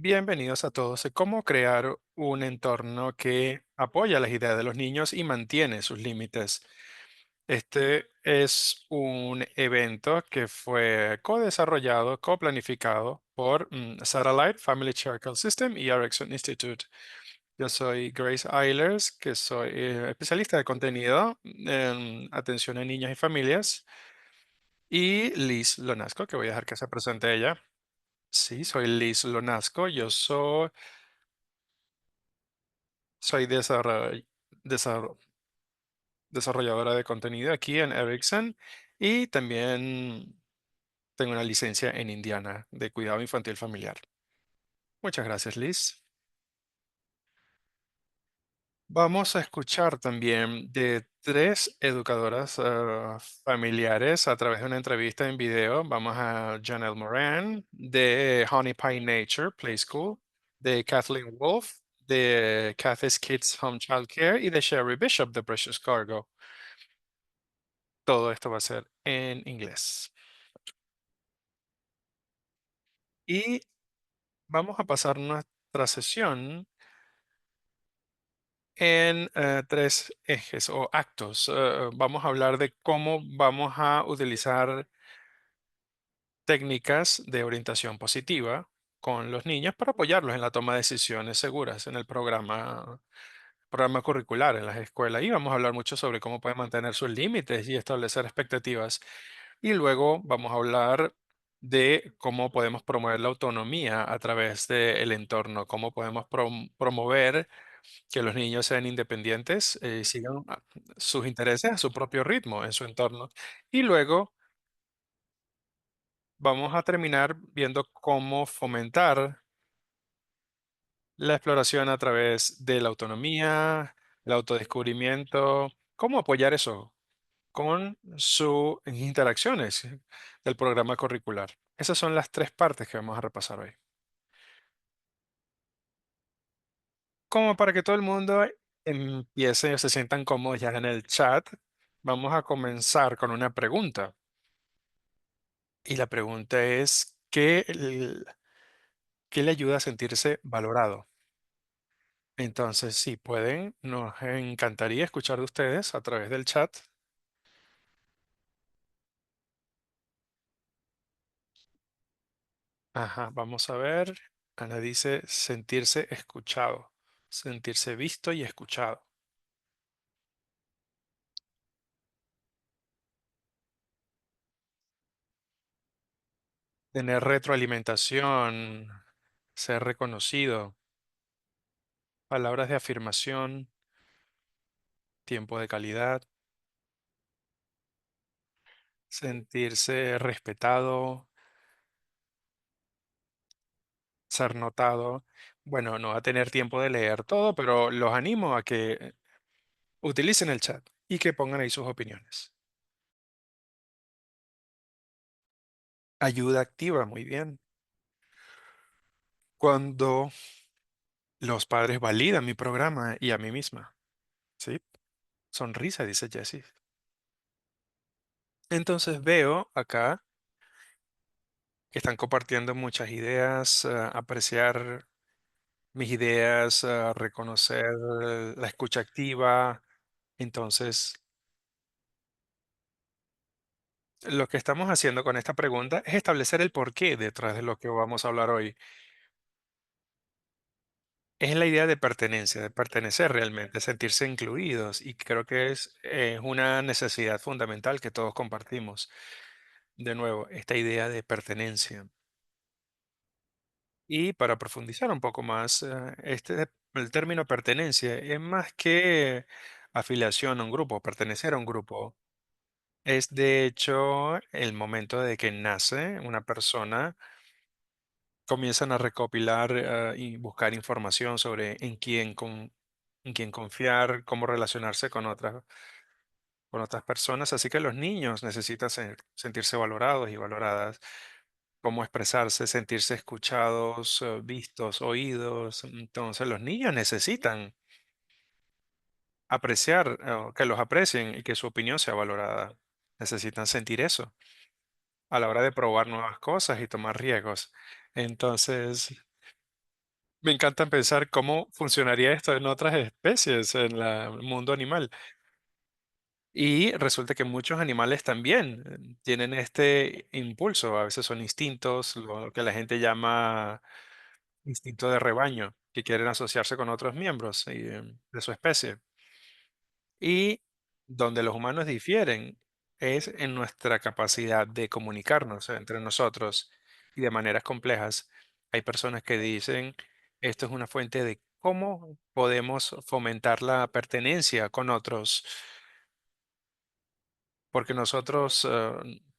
Bienvenidos a todos a cómo crear un entorno que apoya las ideas de los niños y mantiene sus límites. Este es un evento que fue co-desarrollado, co-planificado por Satellite Family Circle System y Ericsson Institute. Yo soy Grace Eilers, que soy especialista de contenido en atención a niños y familias, y Liz Lonasco, que voy a dejar que se presente ella. Sí, soy Liz Lonasco, soy desarro- desarrolladora de contenido aquí en Ericsson y también tengo una licencia en Indiana de cuidado infantil familiar. Muchas gracias, Liz. Vamos a escuchar también de tres educadoras familiares a través de una entrevista en video. Vamos a Janelle Moran de Honey Pie Nature Play School, de Kathleen Wolf de Kathy's Kids Home Child Care y de Sherry Bishop de Precious Cargo. Todo esto va a ser en inglés. Y vamos a pasar nuestra sesión en tres ejes o actos. Vamos a hablar de cómo vamos a utilizar técnicas de orientación positiva con los niños para apoyarlos en la toma de decisiones seguras en el programa curricular en las escuelas. Y vamos a hablar mucho sobre cómo pueden mantener sus límites y establecer expectativas. Y luego vamos a hablar de cómo podemos promover la autonomía a través del entorno, cómo podemos promover que los niños sean independientes, sigan sus intereses a su propio ritmo en su entorno. Y luego vamos a terminar viendo cómo fomentar la exploración a través de la autonomía, el autodescubrimiento, cómo apoyar eso con sus interacciones del programa curricular. Esas son las tres partes que vamos a repasar hoy. Como para que todo el mundo empiece o se sientan cómodos ya en el chat, vamos a comenzar con una pregunta. Y la pregunta es, ¿qué le ayuda a sentirse valorado? Entonces, si pueden, nos encantaría escuchar de ustedes a través del chat. Ajá, vamos a ver. Ana dice sentirse escuchado, sentirse visto y escuchado, tener retroalimentación, ser reconocido, palabras de afirmación, tiempo de calidad, sentirse respetado, ser notado. Bueno, no va a tener tiempo de leer todo, pero los animo a que utilicen el chat y que pongan ahí sus opiniones. Ayuda activa, muy bien. Cuando los padres validan mi programa y a mí misma, ¿sí? Sonrisa, dice Jessie. Entonces veo acá que están compartiendo muchas ideas, apreciar mis ideas, reconocer la escucha activa. Entonces, lo que estamos haciendo con esta pregunta es establecer el porqué detrás de lo que vamos a hablar hoy. Es la idea de pertenecer realmente, sentirse incluidos, y creo que es una necesidad fundamental que todos compartimos. De nuevo, esta idea de pertenencia. Y para profundizar un poco más, el término pertenencia es más que afiliación a un grupo, pertenecer a un grupo. Es de hecho el momento de que nace una persona, comienzan a recopilar y buscar información sobre en quién confiar, cómo relacionarse con otras personas. Así que los niños necesitan sentirse valorados y valoradas, cómo expresarse, sentirse escuchados, vistos, oídos. Entonces los niños necesitan apreciar, que los aprecien y que su opinión sea valorada. Necesitan sentir eso a la hora de probar nuevas cosas y tomar riesgos. Entonces, Me encanta pensar cómo funcionaría esto en otras especies, en el mundo animal. Y resulta que muchos animales también tienen este impulso, a veces son instintos, lo que la gente llama instinto de rebaño, que quieren asociarse con otros miembros de su especie. Y donde los humanos difieren es en nuestra capacidad de comunicarnos entre nosotros y de maneras complejas. Hay personas que dicen, esto es una fuente de cómo podemos fomentar la pertenencia con otros, porque nosotros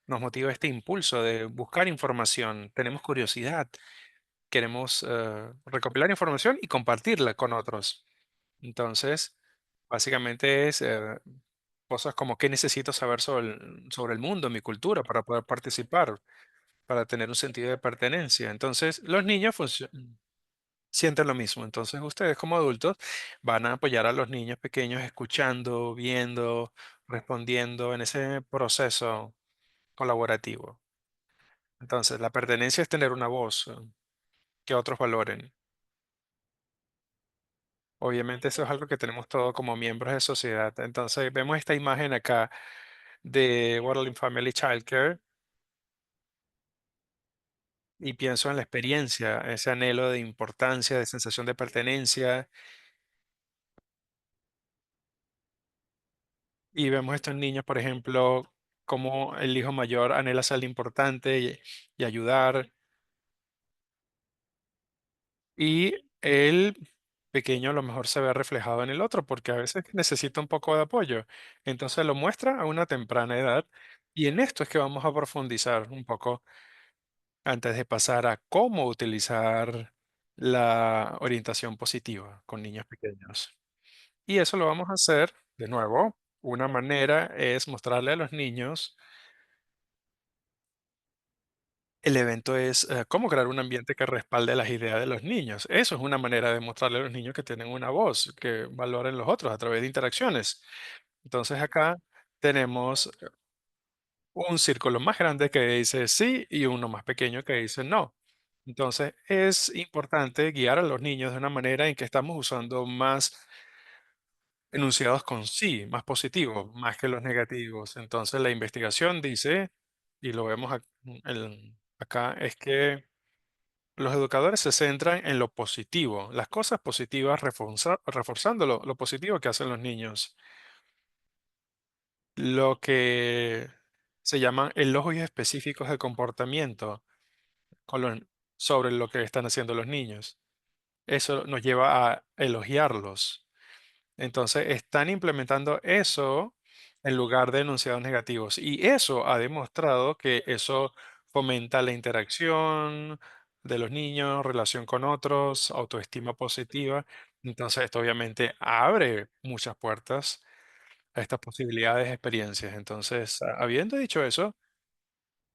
nos motiva este impulso de buscar información, tenemos curiosidad, queremos recopilar información y compartirla con otros. Entonces, básicamente es cosas como qué necesito saber sobre el mundo, mi cultura, para poder participar, para tener un sentido de pertenencia. Entonces, los niños sienten lo mismo. Entonces, ustedes como adultos van a apoyar a los niños pequeños escuchando, viendo, respondiendo en ese proceso colaborativo. Entonces, la pertenencia es tener una voz que otros valoren. Obviamente eso es algo que tenemos todos como miembros de sociedad. Entonces vemos esta imagen acá de World in Family Childcare y pienso en la experiencia, ese anhelo de importancia, de sensación de pertenencia. Y vemos estos niños, por ejemplo, como el hijo mayor anhela ser importante y ayudar. Y el pequeño a lo mejor se ve reflejado en el otro porque a veces necesita un poco de apoyo. Entonces lo muestra a una temprana edad y en esto es que vamos a profundizar un poco antes de pasar a cómo utilizar la orientación positiva con niños pequeños. Y eso lo vamos a hacer de nuevo. Una manera es mostrarle a los niños. El evento es cómo crear un ambiente que respalde las ideas de los niños. Eso es una manera de mostrarle a los niños que tienen una voz, que valoren los otros a través de interacciones. Entonces acá tenemos un círculo más grande que dice sí y uno más pequeño que dice no. Entonces es importante guiar a los niños de una manera en que estamos usando más enunciados con sí, más positivos, más que los negativos. Entonces la investigación dice, y lo vemos acá, es que los educadores se centran en lo positivo, las cosas positivas, reforzando lo positivo que hacen los niños. Lo que se llaman elogios específicos de comportamiento con sobre lo que están haciendo los niños. Eso nos lleva a elogiarlos. Entonces, están implementando eso en lugar de enunciados negativos. Y eso ha demostrado que eso fomenta la interacción de los niños, relación con otros, autoestima positiva. Entonces, esto obviamente abre muchas puertas a estas posibilidades de experiencias. Entonces, habiendo dicho eso,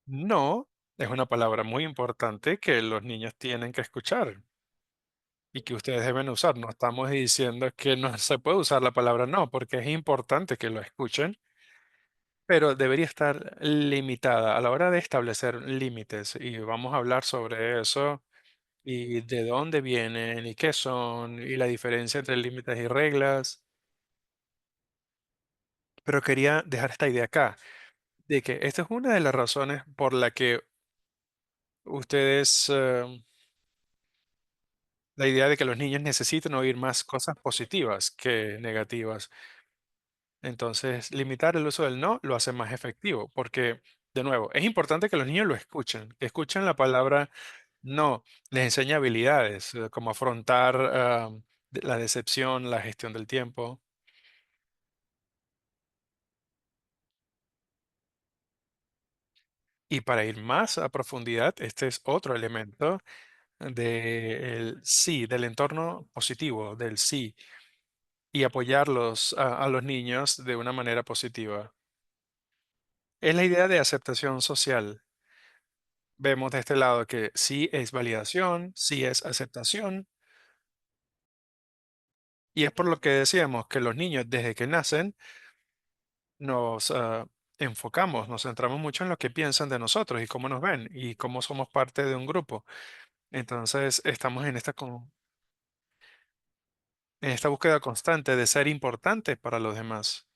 no es una palabra muy importante que los niños tienen que escuchar y que ustedes deben usar. No estamos diciendo que no se puede usar la palabra no, porque es importante que lo escuchen, pero debería estar limitada a la hora de establecer límites. Y vamos a hablar sobre eso y de dónde vienen y qué son y la diferencia entre límites y reglas. Pero quería dejar esta idea acá, de que esta es una de las razones por la que ustedes, la idea de que los niños necesitan oír más cosas positivas que negativas. Entonces, limitar el uso del no lo hace más efectivo, porque, de nuevo, es importante que los niños lo escuchen, que escuchen la palabra no, les enseña habilidades, como afrontar la decepción, la gestión del tiempo. Y para ir más a profundidad, este es otro elemento del sí, del entorno positivo, del sí, y apoyarlos a los niños de una manera positiva. Es la idea de aceptación social. Vemos de este lado que sí es validación, sí es aceptación, y es por lo que decíamos que los niños desde que nacen nos enfocamos, nos centramos mucho en lo que piensan de nosotros y cómo nos ven y cómo somos parte de un grupo. Entonces estamos en esta. en esta búsqueda constante de ser importante para los demás.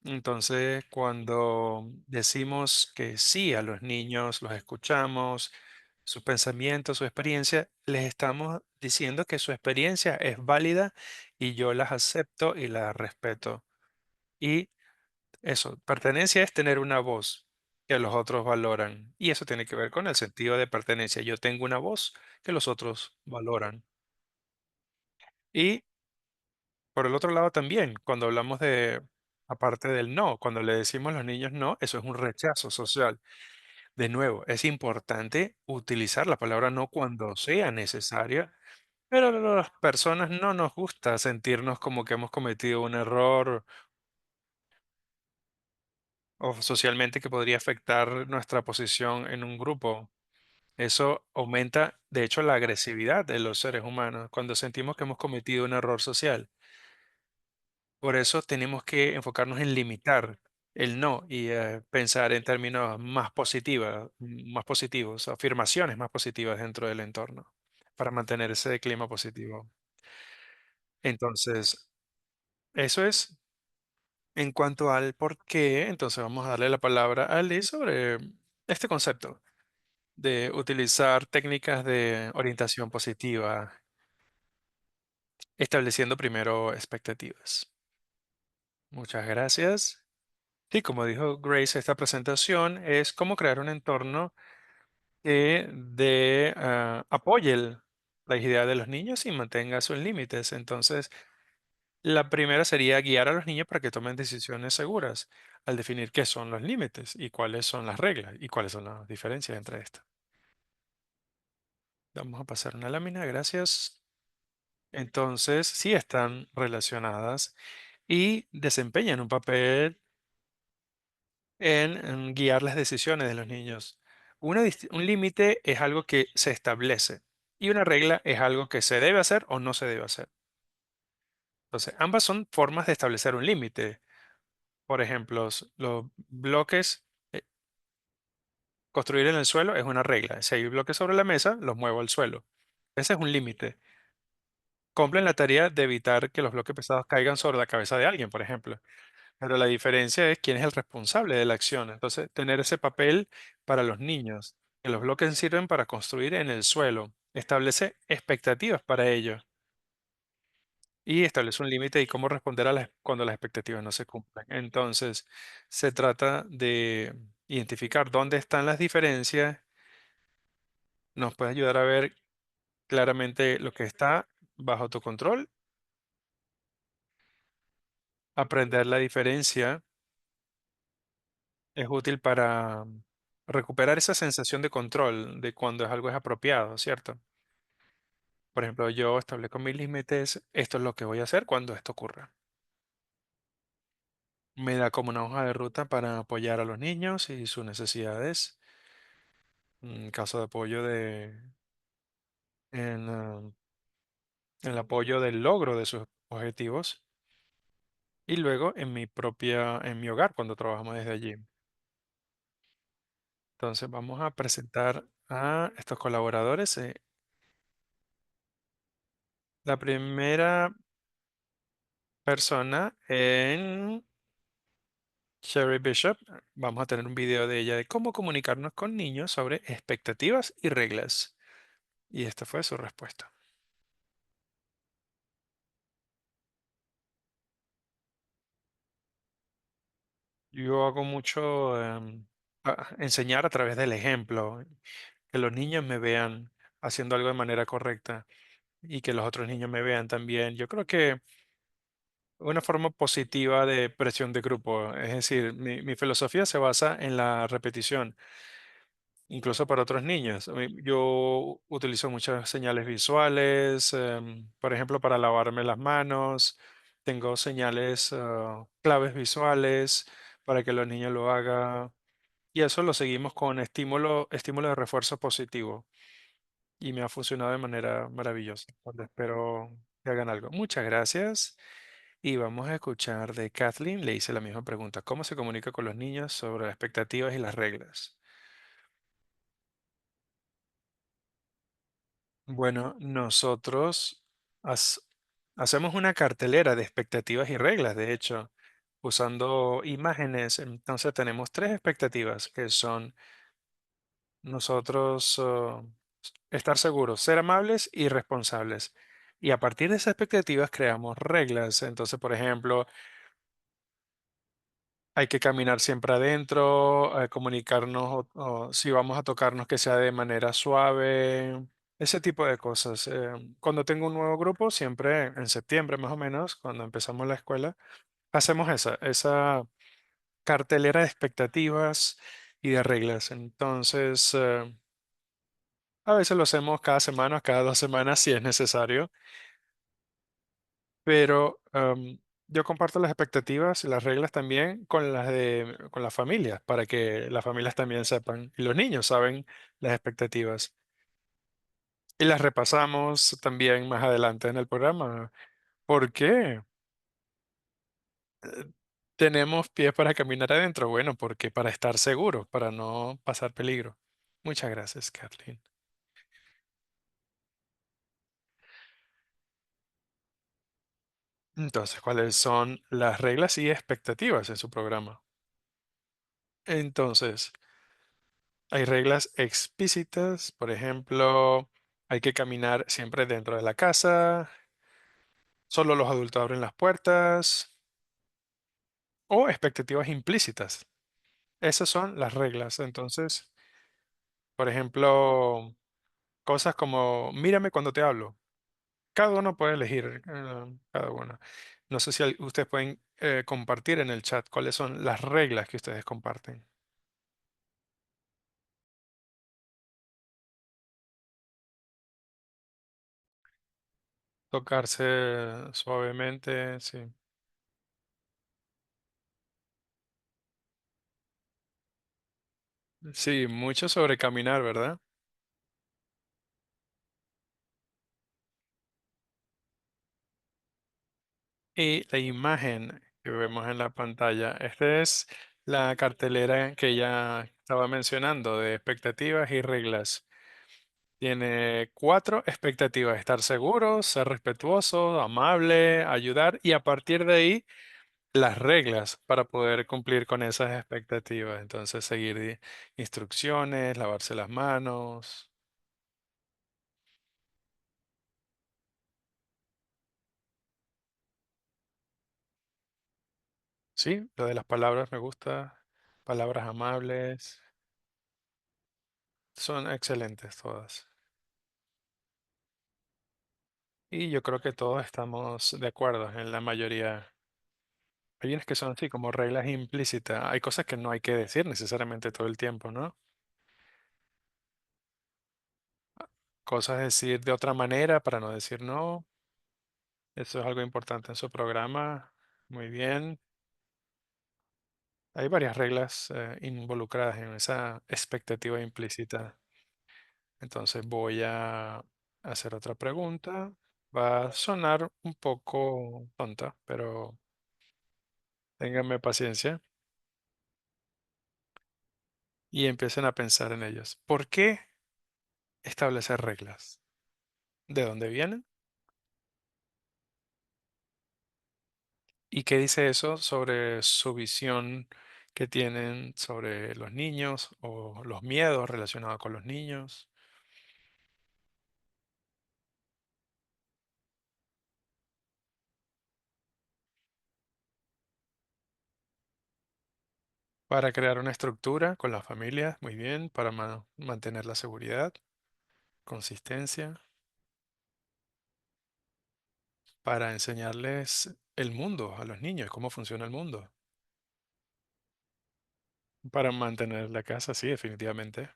Entonces, cuando decimos que sí a los niños, los escuchamos, sus pensamientos, su experiencia, les estamos diciendo que su experiencia es válida y yo las acepto y las respeto. Y eso, pertenencia es tener una voz que los otros valoran. Y eso tiene que ver con el sentido de pertenencia. Yo tengo una voz que los otros valoran. Y por el otro lado también, cuando hablamos de, aparte del no, cuando le decimos a los niños no, eso es un rechazo social. De nuevo, es importante utilizar la palabra no cuando sea necesaria, pero a las personas no nos gusta sentirnos como que hemos cometido un error o socialmente que podría afectar nuestra posición en un grupo. Eso aumenta, de hecho, la agresividad de los seres humanos cuando sentimos que hemos cometido un error social. Por eso tenemos que enfocarnos en limitar el no y pensar en términos más positivos, afirmaciones más positivas dentro del entorno para mantener ese clima positivo. Entonces, eso es en cuanto al por qué. Entonces, vamos a darle la palabra a Liz sobre este concepto de utilizar técnicas de orientación positiva, estableciendo primero expectativas. Muchas gracias. Sí, como dijo Grace, esta presentación es cómo crear un entorno que apoye la idea de los niños y mantenga sus límites. Entonces, la primera sería guiar a los niños para que tomen decisiones seguras al definir qué son los límites y cuáles son las reglas y cuáles son las diferencias entre estas. Vamos a pasar una lámina, gracias. Entonces, sí están relacionadas y desempeñan un papel en guiar las decisiones de los niños. Un límite es algo que se establece y una regla es algo que se debe hacer o no se debe hacer. Entonces, ambas son formas de establecer un límite. Por ejemplo, los bloques, construir en el suelo es una regla. Si hay bloques sobre la mesa, los muevo al suelo. Ese es un límite. Cumplen la tarea de evitar que los bloques pesados caigan sobre la cabeza de alguien, por ejemplo. Pero la diferencia es quién es el responsable de la acción. Entonces, tener ese papel para los niños, que los bloques sirven para construir en el suelo, establece expectativas para ellos y establece un límite y cómo responder cuando las expectativas no se cumplen. Entonces, se trata de identificar dónde están las diferencias, nos puede ayudar a ver claramente lo que está bajo tu control, aprender la diferencia es útil para recuperar esa sensación de control de cuando algo es apropiado, ¿cierto? Por ejemplo, yo establezco mis límites, esto es lo que voy a hacer cuando esto ocurra. Me da como una hoja de ruta para apoyar a los niños y sus necesidades, en caso de apoyo en, el apoyo del logro de sus objetivos y luego en mi hogar cuando trabajamos desde allí. Entonces vamos a presentar a estos colaboradores. La primera persona en Sherry Bishop, vamos a tener un video de ella de cómo comunicarnos con niños sobre expectativas y reglas. Y esta fue su respuesta. Yo hago mucho enseñar a través del ejemplo, que los niños me vean haciendo algo de manera correcta y que los otros niños me vean también. Yo creo que una forma positiva de presión de grupo, es decir, mi filosofía se basa en la repetición. Incluso para otros niños. Yo utilizo muchas señales visuales, por ejemplo, para lavarme las manos. Tengo señales, claves visuales para que los niños lo hagan. Y eso lo seguimos con estímulo de refuerzo positivo. Y me ha funcionado de manera maravillosa. Espero que hagan algo. Muchas gracias. Y vamos a escuchar de Kathleen. Le hice la misma pregunta. ¿Cómo se comunica con los niños sobre las expectativas y las reglas? Bueno, nosotros Hacemos una cartelera de expectativas y reglas, de hecho, usando imágenes. Entonces tenemos tres expectativas que son nosotros estar seguros, ser amables y responsables. Y a partir de esas expectativas creamos reglas. Entonces, por ejemplo, hay que caminar siempre adentro, comunicarnos o si vamos a tocarnos que sea de manera suave, ese tipo de cosas. Cuando tengo un nuevo grupo, siempre en septiembre más o menos, cuando empezamos la escuela, hacemos esa cartelera de expectativas y de reglas. Entonces, a veces lo hacemos cada semana, cada 2 semanas si es necesario, pero yo comparto las expectativas y las reglas también con las familias, para que las familias también sepan y los niños saben las expectativas. Y las repasamos también más adelante en el programa. ¿Por qué tenemos pies para caminar adentro? Bueno, porque para estar seguros, para no pasar peligro. Muchas gracias, Kathleen. Entonces, ¿cuáles son las reglas y expectativas en su programa? Entonces, hay reglas explícitas, por ejemplo, hay que caminar siempre dentro de la casa, solo los adultos abren las puertas, o expectativas implícitas. Esas son las reglas. Entonces, por ejemplo, cosas como, mírame cuando te hablo. Cada uno puede elegir, cada uno. No sé si ustedes pueden compartir en el chat cuáles son las reglas que ustedes comparten. Tocarse suavemente, sí. Sí, mucho sobre caminar, ¿verdad? Y la imagen que vemos en la pantalla, esta es la cartelera que ya estaba mencionando de expectativas y reglas. Tiene cuatro expectativas: estar seguro, ser respetuoso, amable, ayudar y a partir de ahí las reglas para poder cumplir con esas expectativas. Entonces seguir instrucciones, lavarse las manos. Sí, lo de las palabras me gusta. Palabras amables. Son excelentes todas. Y yo creo que todos estamos de acuerdo en la mayoría. Hay unas que son así como reglas implícitas. Hay cosas que no hay que decir necesariamente todo el tiempo, ¿no? Cosas decir de otra manera para no decir no. Eso es algo importante en su programa. Muy bien. Hay varias reglas involucradas en esa expectativa implícita. Entonces voy a hacer otra pregunta. Va a sonar un poco tonta, pero ténganme paciencia y empiecen a pensar en ellas. ¿Por qué establecer reglas? ¿De dónde vienen? ¿Y qué dice eso sobre su visión que tienen sobre los niños o los miedos relacionados con los niños? Para crear una estructura con la familia, muy bien, para mantener la seguridad, consistencia, para enseñarles el mundo a los niños, cómo funciona el mundo, para mantener la casa, sí, definitivamente.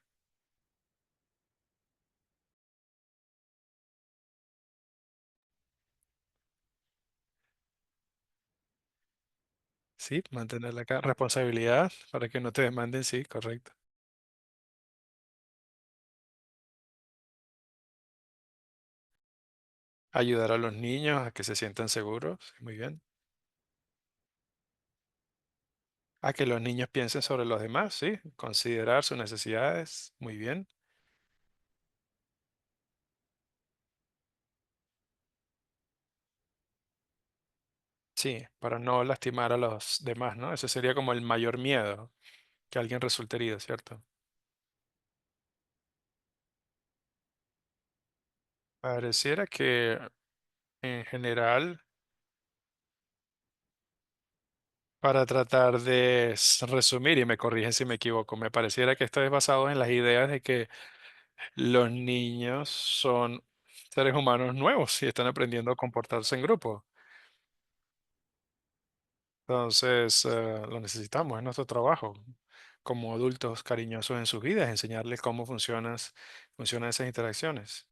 Sí, mantener la casa, responsabilidad para que no te demanden, sí, correcto. Ayudar a los niños a que se sientan seguros, sí, muy bien. A que los niños piensen sobre los demás, sí, considerar sus necesidades, muy bien. Sí, para no lastimar a los demás, ¿no? Ese sería como el mayor miedo, que alguien resulte herido, ¿cierto? Pareciera que en general, para tratar de resumir, y me corrigen si me equivoco, me pareciera que esto es basado en las ideas de que los niños son seres humanos nuevos y están aprendiendo a comportarse en grupo. Entonces, lo necesitamos, es nuestro trabajo como adultos cariñosos en sus vidas, enseñarles cómo funcionan esas interacciones.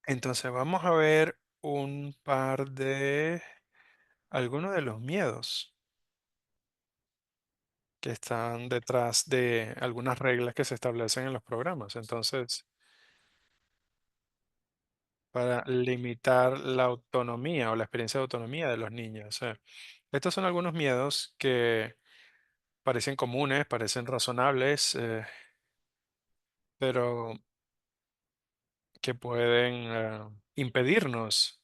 Entonces, vamos a ver un par de algunos de los miedos que están detrás de algunas reglas que se establecen en los programas. Entonces, para limitar la autonomía o la experiencia de autonomía de los niños. Estos son algunos miedos que parecen comunes, parecen razonables, pero que pueden impedirnos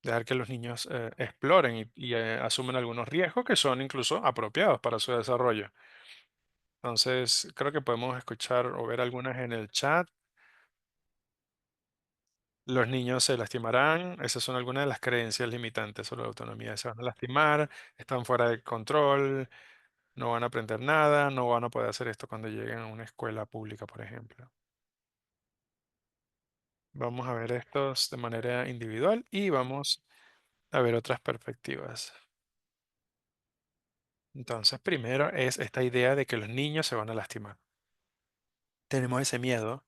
dejar que los niños exploren y asumen algunos riesgos que son incluso apropiados para su desarrollo. Entonces, creo que podemos escuchar o ver algunas en el chat. Los niños se lastimarán, esas son algunas de las creencias limitantes sobre la autonomía. Se van a lastimar, están fuera de control, no van a aprender nada, no van a poder hacer esto cuando lleguen a una escuela pública, por ejemplo. Vamos a ver estos de manera individual y vamos a ver otras perspectivas. Entonces, primero es esta idea de que los niños se van a lastimar. Tenemos ese miedo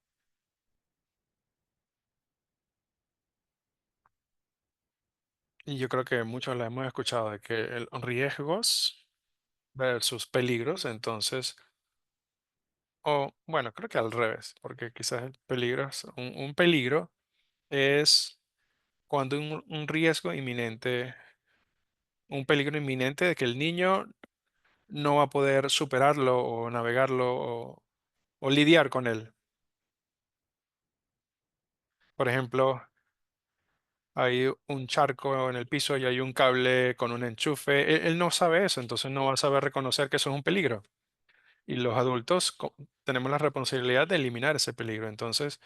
y yo creo que muchos la hemos escuchado de que el riesgos versus peligros, entonces, o bueno, creo que al revés, porque quizás el peligro un peligro es cuando un riesgo inminente, un peligro inminente de que el niño no va a poder superarlo o navegarlo o lidiar con él. Por ejemplo, hay un charco en el piso y hay un cable con un enchufe. Él no sabe eso, entonces no va a saber reconocer que eso es un peligro. Y los adultos tenemos la responsabilidad de eliminar ese peligro. Entonces,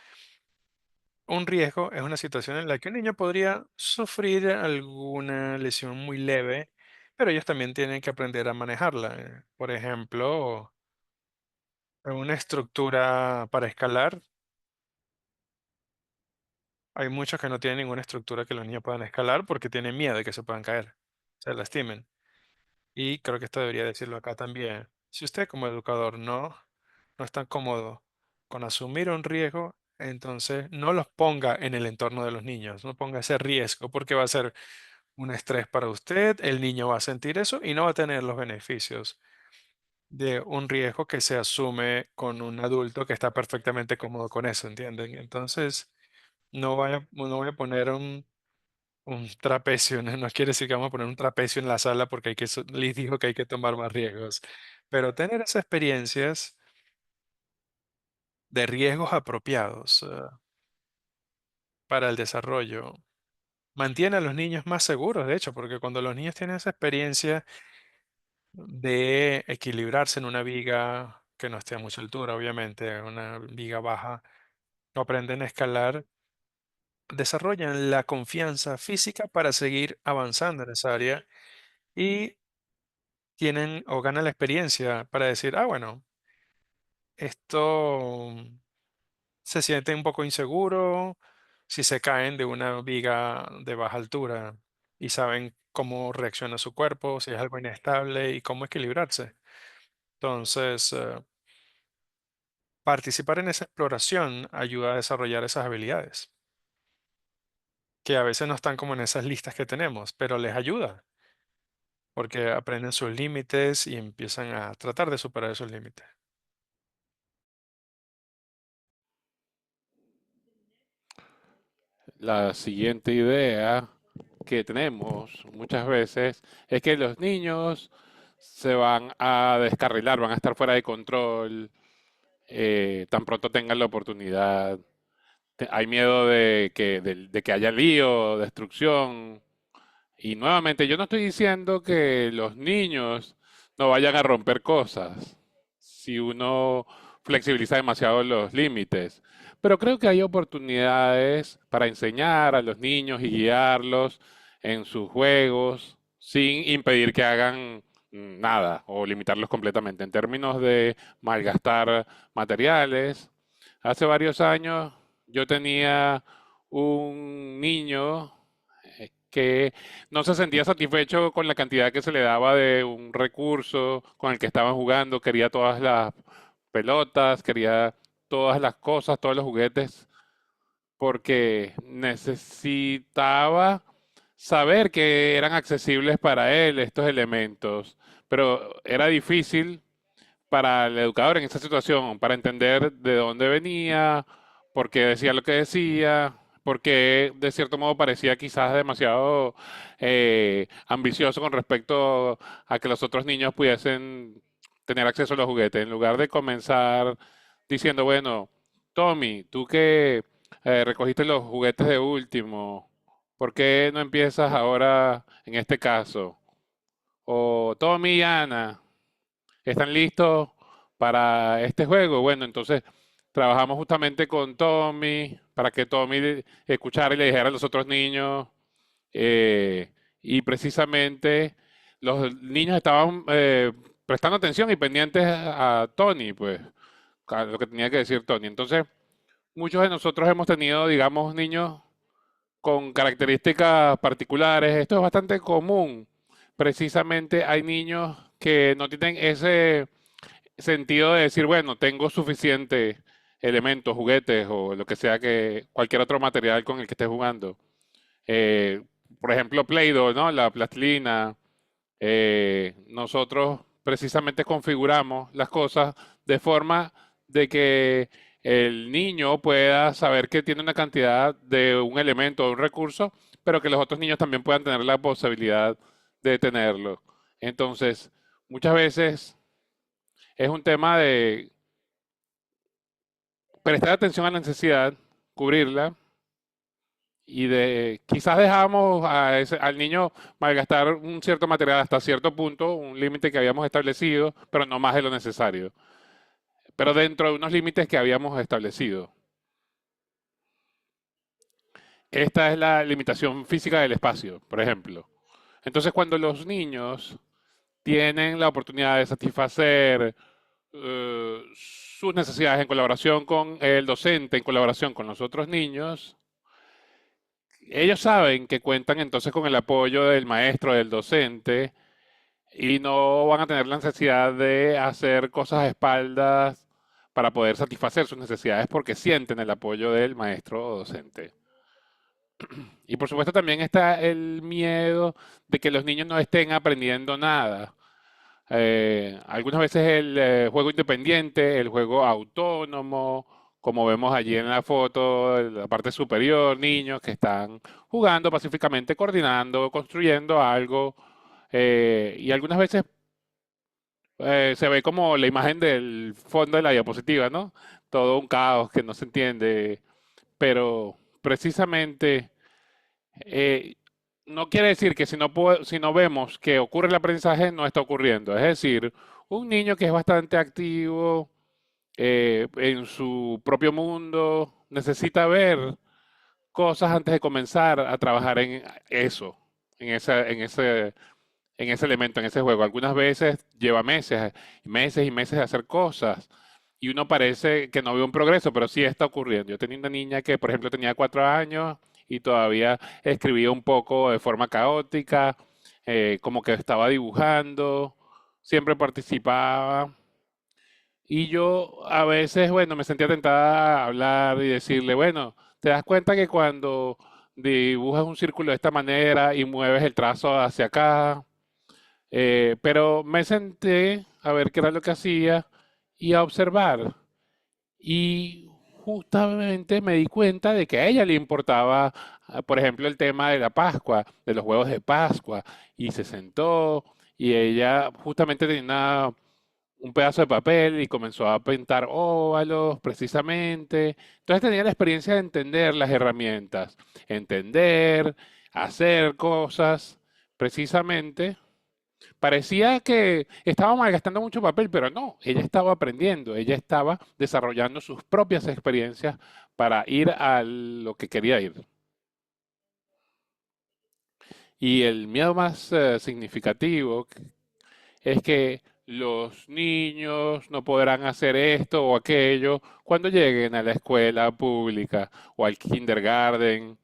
un riesgo es una situación en la que un niño podría sufrir alguna lesión muy leve, pero ellos también tienen que aprender a manejarla. Por ejemplo, en una estructura para escalar, hay muchos que no tienen ninguna estructura que los niños puedan escalar porque tienen miedo de que se puedan caer, se lastimen. Y creo que esto debería decirlo acá también. Si usted como educador no está cómodo con asumir un riesgo, entonces no los ponga en el entorno de los niños, no ponga ese riesgo porque va a ser un estrés para usted, el niño va a sentir eso y no va a tener los beneficios de un riesgo que se asume con un adulto que está perfectamente cómodo con eso, ¿entienden? Entonces, no voy a poner un trapecio, no quiere decir que vamos a poner un trapecio en la sala porque les dijo que hay que tomar más riesgos, pero tener esas experiencias de riesgos apropiados para el desarrollo mantiene a los niños más seguros, de hecho, porque cuando los niños tienen esa experiencia de equilibrarse en una viga que no esté a mucha altura, obviamente, una viga baja, o aprenden a escalar, desarrollan la confianza física para seguir avanzando en esa área y tienen o ganan la experiencia para decir, ah, bueno, esto se siente un poco inseguro si se caen de una viga de baja altura y saben cómo reacciona su cuerpo, si es algo inestable y cómo equilibrarse. Entonces, participar en esa exploración ayuda a desarrollar esas habilidades, que a veces no están como en esas listas que tenemos, pero les ayuda, porque aprenden sus límites y empiezan a tratar de superar esos límites. La siguiente idea que tenemos muchas veces es que los niños se van a descarrilar, van a estar fuera de control tan pronto tengan la oportunidad. hay miedo de que haya lío, destrucción. Y nuevamente, yo no estoy diciendo que los niños no vayan a romper cosas si uno flexibiliza demasiado los límites, pero creo que hay oportunidades para enseñar a los niños y guiarlos en sus juegos sin impedir que hagan nada o limitarlos completamente. En términos de malgastar materiales, hace varios años yo tenía un niño que no se sentía satisfecho con la cantidad que se le daba de un recurso con el que estaban jugando, quería todas las pelotas, quería todas las cosas, todos los juguetes, porque necesitaba saber que eran accesibles para él estos elementos, pero era difícil para el educador en esa situación, para entender de dónde venía, por qué decía lo que decía, porque de cierto modo parecía quizás demasiado ambicioso con respecto a que los otros niños pudiesen tener acceso a los juguetes. En lugar de comenzar diciendo, bueno, Tommy, tú que recogiste los juguetes de último, ¿por qué no empiezas ahora en este caso? O Tommy y Ana, ¿están listos para este juego? Bueno, entonces trabajamos justamente con Tommy para que Tommy escuchara y le dijera a los otros niños. eh, y precisamente los niños estaban prestando atención y pendientes a Tony, pues, a lo que tenía que decir Tony. Entonces, muchos de nosotros hemos tenido, digamos, niños con características particulares. Esto es bastante común. Precisamente hay niños que no tienen ese sentido de decir, bueno, tengo suficiente elementos, juguetes o lo que sea que cualquier otro material con el que esté jugando. Eh, por ejemplo, Play-Doh, ¿no? La plastilina. Nosotros precisamente configuramos las cosas de forma de que el niño pueda saber que tiene una cantidad de un elemento o un recurso, pero que los otros niños también puedan tener la posibilidad de tenerlo. Entonces, muchas veces es un tema de prestar atención a la necesidad, cubrirla y de quizás dejamos al niño malgastar un cierto material hasta cierto punto, un límite que habíamos establecido, pero no más de lo necesario, pero dentro de unos límites que habíamos establecido. Esta es la limitación física del espacio, por ejemplo. Entonces, cuando los niños tienen la oportunidad de satisfacer sus necesidades en colaboración con el docente, en colaboración con los otros niños, ellos saben que cuentan entonces con el apoyo del maestro, del docente, y no van a tener la necesidad de hacer cosas a espaldas para poder satisfacer sus necesidades porque sienten el apoyo del maestro o docente. Y por supuesto también está el miedo de que los niños no estén aprendiendo nada. Algunas veces el juego independiente, el juego autónomo, como vemos allí en la foto, en la parte superior, niños que están jugando pacíficamente, coordinando, construyendo algo, y algunas veces se ve como la imagen del fondo de la diapositiva, ¿no? Todo un caos que no se entiende, pero precisamente eh, no quiere decir que si no vemos que ocurre el aprendizaje, no está ocurriendo. Es decir, un niño que es bastante activo en su propio mundo necesita ver cosas antes de comenzar a trabajar en eso, en ese elemento, en ese juego. Algunas veces lleva meses, meses y meses de hacer cosas y uno parece que no ve un progreso, pero sí está ocurriendo. Yo tenía una niña que, por ejemplo, tenía 4 años y todavía escribía un poco de forma caótica, como que estaba dibujando, siempre participaba. Y yo a veces, bueno, me sentía tentada a hablar y decirle, bueno, te das cuenta que cuando dibujas un círculo de esta manera y mueves el trazo hacia acá, pero me senté a ver qué era lo que hacía y a observar. Y justamente me di cuenta de que a ella le importaba, por ejemplo, el tema de la Pascua, de los huevos de Pascua. Y se sentó y ella justamente tenía un pedazo de papel y comenzó a pintar óvalos precisamente. Entonces tenía la experiencia de entender las herramientas, entender, hacer cosas precisamente. Parecía que estaba malgastando mucho papel, pero no, ella estaba aprendiendo, ella estaba desarrollando sus propias experiencias para ir a lo que quería ir. Y el miedo más significativo es que los niños no podrán hacer esto o aquello cuando lleguen a la escuela pública o al kindergarten,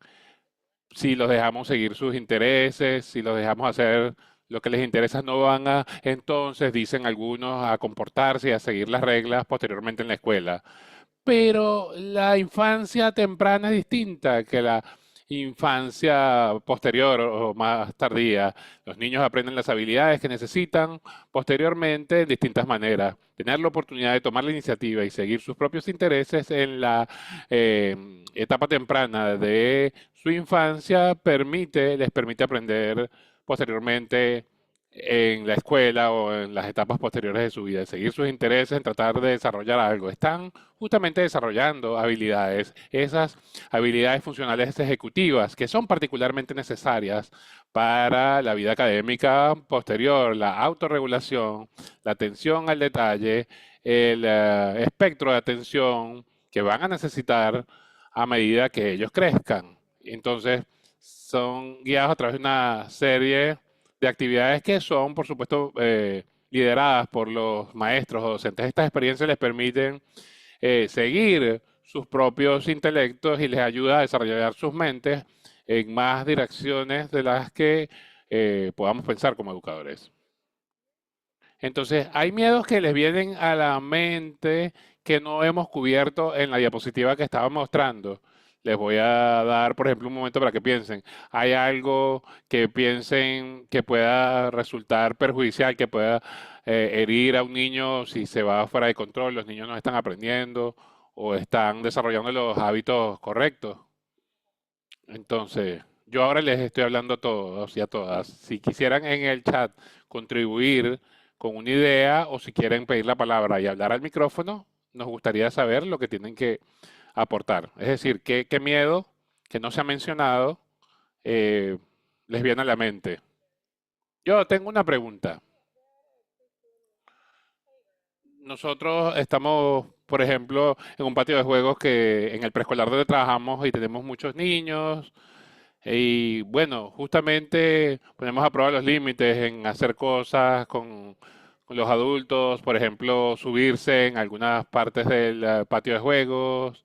si los dejamos seguir sus intereses, si los dejamos hacer lo que les interesa, no van a, entonces, dicen algunos, a comportarse y a seguir las reglas posteriormente en la escuela. Pero la infancia temprana es distinta que la infancia posterior o más tardía. Los niños aprenden las habilidades que necesitan posteriormente de distintas maneras. Tener la oportunidad de tomar la iniciativa y seguir sus propios intereses en la etapa temprana de su infancia les permite aprender posteriormente en la escuela o en las etapas posteriores de su vida, seguir sus intereses, en tratar de desarrollar algo. Están justamente desarrollando habilidades, esas habilidades funcionales ejecutivas que son particularmente necesarias para la vida académica posterior, la autorregulación, la atención al detalle, el espectro de atención que van a necesitar a medida que ellos crezcan. Entonces, son guiados a través de una serie de actividades que son, por supuesto, lideradas por los maestros o docentes. Estas experiencias les permiten seguir sus propios intelectos y les ayuda a desarrollar sus mentes en más direcciones de las que podamos pensar como educadores. Entonces, hay miedos que les vienen a la mente que no hemos cubierto en la diapositiva que estaba mostrando. Les voy a dar, por ejemplo, un momento para que piensen. ¿Hay algo que piensen que pueda resultar perjudicial, que pueda herir a un niño si se va fuera de control? Los niños no están aprendiendo o están desarrollando los hábitos correctos. Entonces, yo ahora les estoy hablando a todos y a todas. Si quisieran en el chat contribuir con una idea o si quieren pedir la palabra y hablar al micrófono, nos gustaría saber lo que tienen que aportar. Es decir, qué miedo que no se ha mencionado eh, les viene a la mente. Yo tengo una pregunta. Nosotros estamos, por ejemplo, en un patio de juegos que en el preescolar donde trabajamos y tenemos muchos niños. Y bueno, justamente ponemos a prueba los límites en hacer cosas con los adultos, por ejemplo, subirse en algunas partes del patio de juegos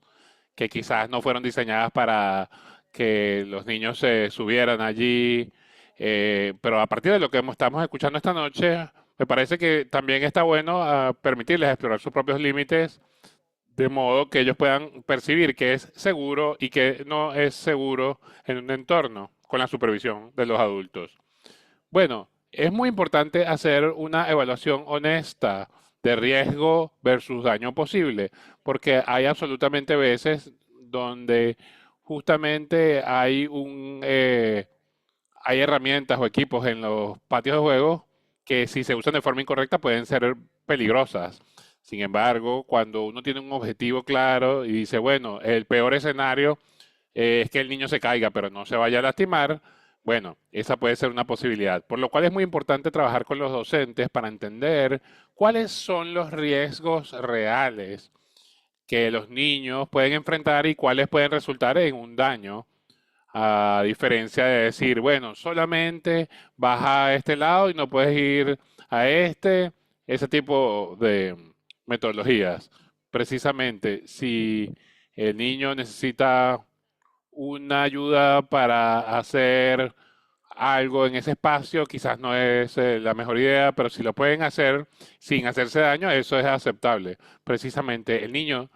que quizás no fueron diseñadas para que los niños se subieran allí. Pero a partir de lo que estamos escuchando esta noche, me parece que también está bueno permitirles explorar sus propios límites de modo que ellos puedan percibir que es seguro y que no es seguro en un entorno con la supervisión de los adultos. Bueno, es muy importante hacer una evaluación honesta de riesgo versus daño posible, porque hay absolutamente veces donde justamente hay herramientas o equipos en los patios de juego que si se usan de forma incorrecta pueden ser peligrosas. Sin embargo, cuando uno tiene un objetivo claro y dice, bueno, el peor escenario es que el niño se caiga, pero no se vaya a lastimar, bueno, esa puede ser una posibilidad. Por lo cual es muy importante trabajar con los docentes para entender cuáles son los riesgos reales que los niños pueden enfrentar y cuáles pueden resultar en un daño. A diferencia de decir, bueno, solamente vas a este lado y no puedes ir a ese tipo de metodologías. Precisamente, si el niño necesita una ayuda para hacer algo en ese espacio, quizás no es la mejor idea, pero si lo pueden hacer sin hacerse daño, eso es aceptable. Precisamente, el niño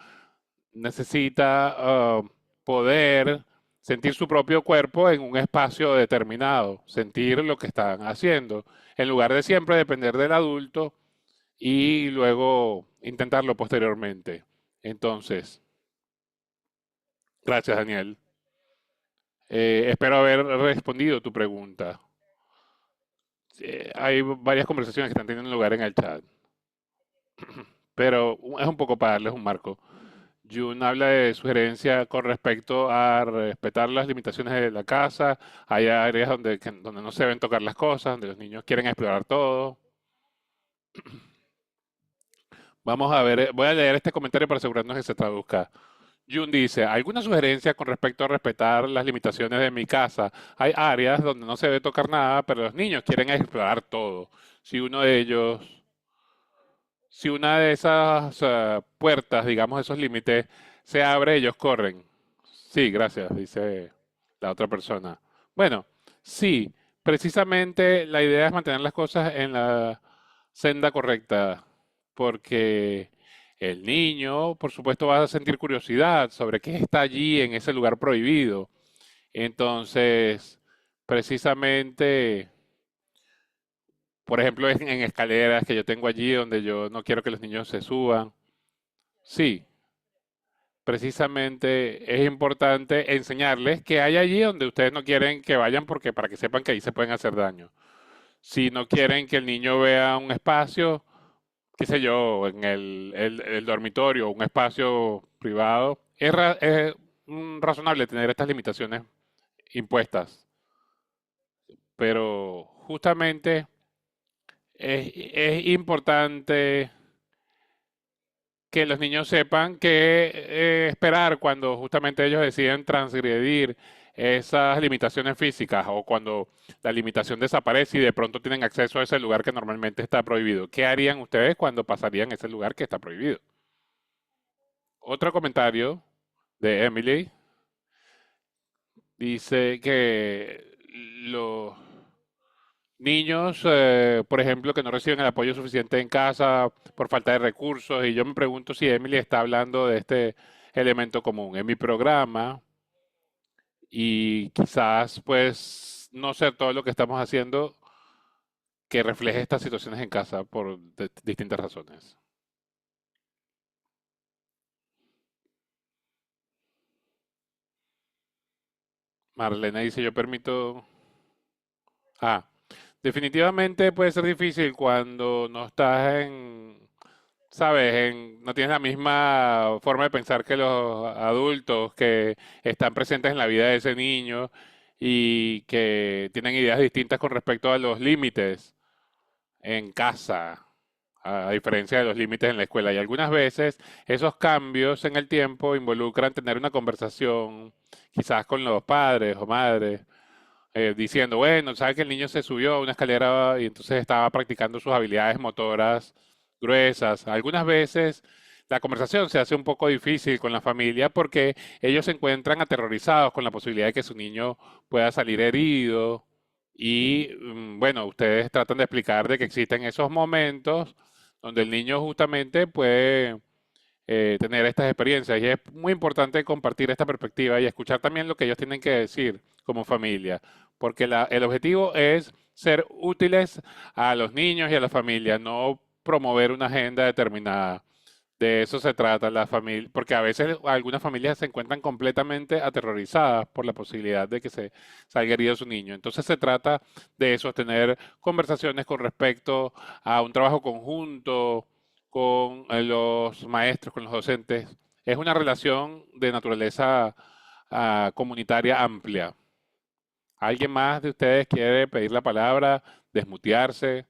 necesita poder sentir su propio cuerpo en un espacio determinado, sentir lo que están haciendo, en lugar de siempre depender del adulto y luego intentarlo posteriormente. Entonces, gracias Daniel. Espero haber respondido tu pregunta. Hay varias conversaciones que están teniendo lugar en el chat. pero es un poco para darles un marco. Jun habla de sugerencia con respecto a respetar las limitaciones de la casa. Hay áreas donde no se deben tocar las cosas, donde los niños quieren explorar todo. Vamos a ver, voy a leer este comentario para asegurarnos que se traduzca. Jun dice, ¿alguna sugerencia con respecto a respetar las limitaciones de mi casa? Hay áreas donde no se debe tocar nada, pero los niños quieren explorar todo. Si uno de ellos, si una de esas puertas, digamos, esos límites, se abre, ellos corren. Sí, gracias, dice la otra persona. Bueno, sí, precisamente la idea es mantener las cosas en la senda correcta, porque el niño, por supuesto, va a sentir curiosidad sobre qué está allí en ese lugar prohibido. Entonces, precisamente, por ejemplo, en escaleras que yo tengo allí donde yo no quiero que los niños se suban. Sí, precisamente es importante enseñarles que hay allí donde ustedes no quieren que vayan porque para que sepan que ahí se pueden hacer daño. Si no quieren que el niño vea un espacio, qué sé yo, en el dormitorio, un espacio privado, es razonable tener estas limitaciones impuestas, pero justamente es importante que los niños sepan qué esperar cuando justamente ellos deciden transgredir esas limitaciones físicas o cuando la limitación desaparece y de pronto tienen acceso a ese lugar que normalmente está prohibido. ¿Qué harían ustedes cuando pasarían ese lugar que está prohibido? Otro comentario de Emily dice que los niños, por ejemplo, que no reciben el apoyo suficiente en casa por falta de recursos, y yo me pregunto si Emily está hablando de este elemento común en mi programa y quizás pues no ser todo lo que estamos haciendo que refleje estas situaciones en casa por distintas razones. Marlene dice, yo permito... Ah, definitivamente puede ser difícil cuando no estás sabes, no tienes la misma forma de pensar que los adultos que están presentes en la vida de ese niño y que tienen ideas distintas con respecto a los límites en casa, a diferencia de los límites en la escuela. Y algunas veces esos cambios en el tiempo involucran tener una conversación, quizás con los padres o madres, diciendo, bueno, sabe que el niño se subió a una escalera y entonces estaba practicando sus habilidades motoras gruesas. Algunas veces la conversación se hace un poco difícil con la familia porque ellos se encuentran aterrorizados con la posibilidad de que su niño pueda salir herido y bueno, ustedes tratan de explicar de que existen esos momentos donde el niño justamente puede tener estas experiencias. Y es muy importante compartir esta perspectiva y escuchar también lo que ellos tienen que decir como familia, porque el objetivo es ser útiles a los niños y a la familia, no promover una agenda determinada. De eso se trata la familia, porque a veces algunas familias se encuentran completamente aterrorizadas por la posibilidad de que se salga herido su niño. Entonces se trata de sostener conversaciones con respecto a un trabajo conjunto con los maestros, con los docentes. Es una relación de naturaleza comunitaria amplia. ¿Alguien más de ustedes quiere pedir la palabra, desmutearse,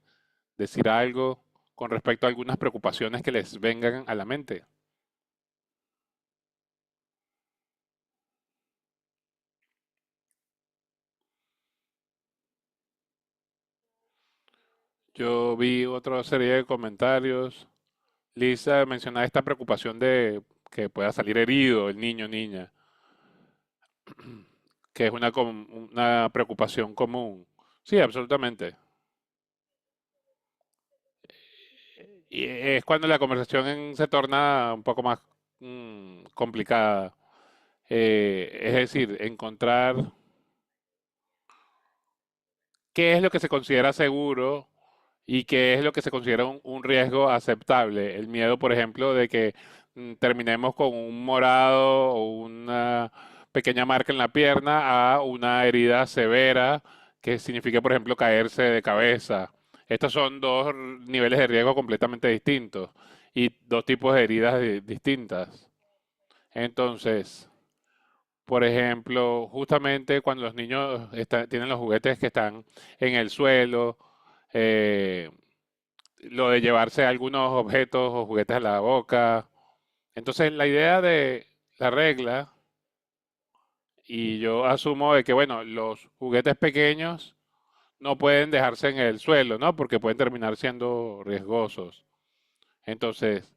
decir algo con respecto a algunas preocupaciones que les vengan a la mente? Yo vi otra serie de comentarios. Lisa mencionaba esta preocupación de que pueda salir herido el niño o niña, que es una preocupación común. Sí, absolutamente. Y es cuando la conversación se torna un poco más complicada. Es decir, encontrar qué es lo que se considera seguro y qué es lo que se considera un riesgo aceptable. El miedo, por ejemplo, de que terminemos con un morado o una pequeña marca en la pierna a una herida severa que signifique, por ejemplo, caerse de cabeza. Estos son dos niveles de riesgo completamente distintos. y dos tipos de heridas distintas. Entonces, por ejemplo, justamente cuando los niños tienen los juguetes que están en el suelo, eh, lo de llevarse algunos objetos o juguetes a la boca. Entonces, la idea de la regla, y yo asumo de que, bueno, los juguetes pequeños no pueden dejarse en el suelo, ¿no? Porque pueden terminar siendo riesgosos. Entonces,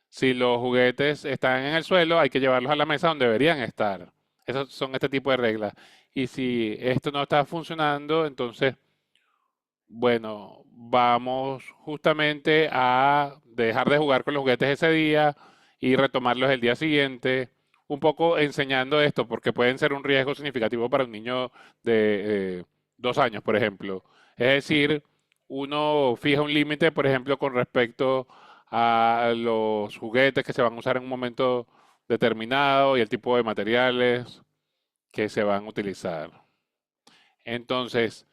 si los juguetes están en el suelo, hay que llevarlos a la mesa donde deberían estar. Esos son este tipo de reglas. Y si esto no está funcionando, entonces, bueno, vamos justamente a dejar de jugar con los juguetes ese día y retomarlos el día siguiente, un poco enseñando esto, porque pueden ser un riesgo significativo para un niño de 2 años, por ejemplo. Es decir, uno fija un límite, por ejemplo, con respecto a los juguetes que se van a usar en un momento determinado y el tipo de materiales que se van a utilizar. Entonces,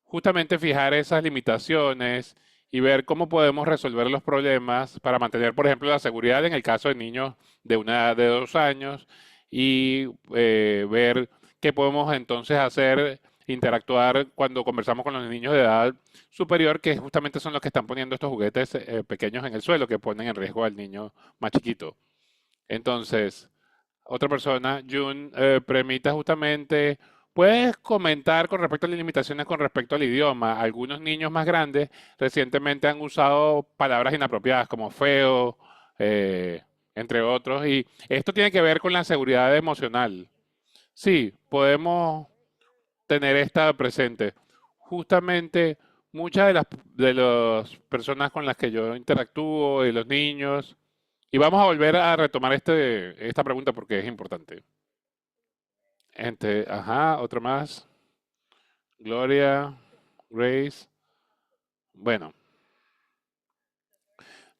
justamente fijar esas limitaciones y ver cómo podemos resolver los problemas para mantener, por ejemplo, la seguridad en el caso de niños de una edad de 2 años y ver qué podemos entonces hacer, interactuar cuando conversamos con los niños de edad superior, que justamente son los que están poniendo estos juguetes pequeños en el suelo, que ponen en riesgo al niño más chiquito. Entonces, otra persona, Jun, premita justamente, ¿puedes comentar con respecto a las limitaciones con respecto al idioma? Algunos niños más grandes recientemente han usado palabras inapropiadas como feo, eh, entre otros, y esto tiene que ver con la seguridad emocional. Sí, podemos tener esta presente. Justamente muchas de las personas con las que yo interactúo y los niños, y vamos a volver a retomar esta pregunta porque es importante. Ajá, otro más. Gloria, Grace. Bueno,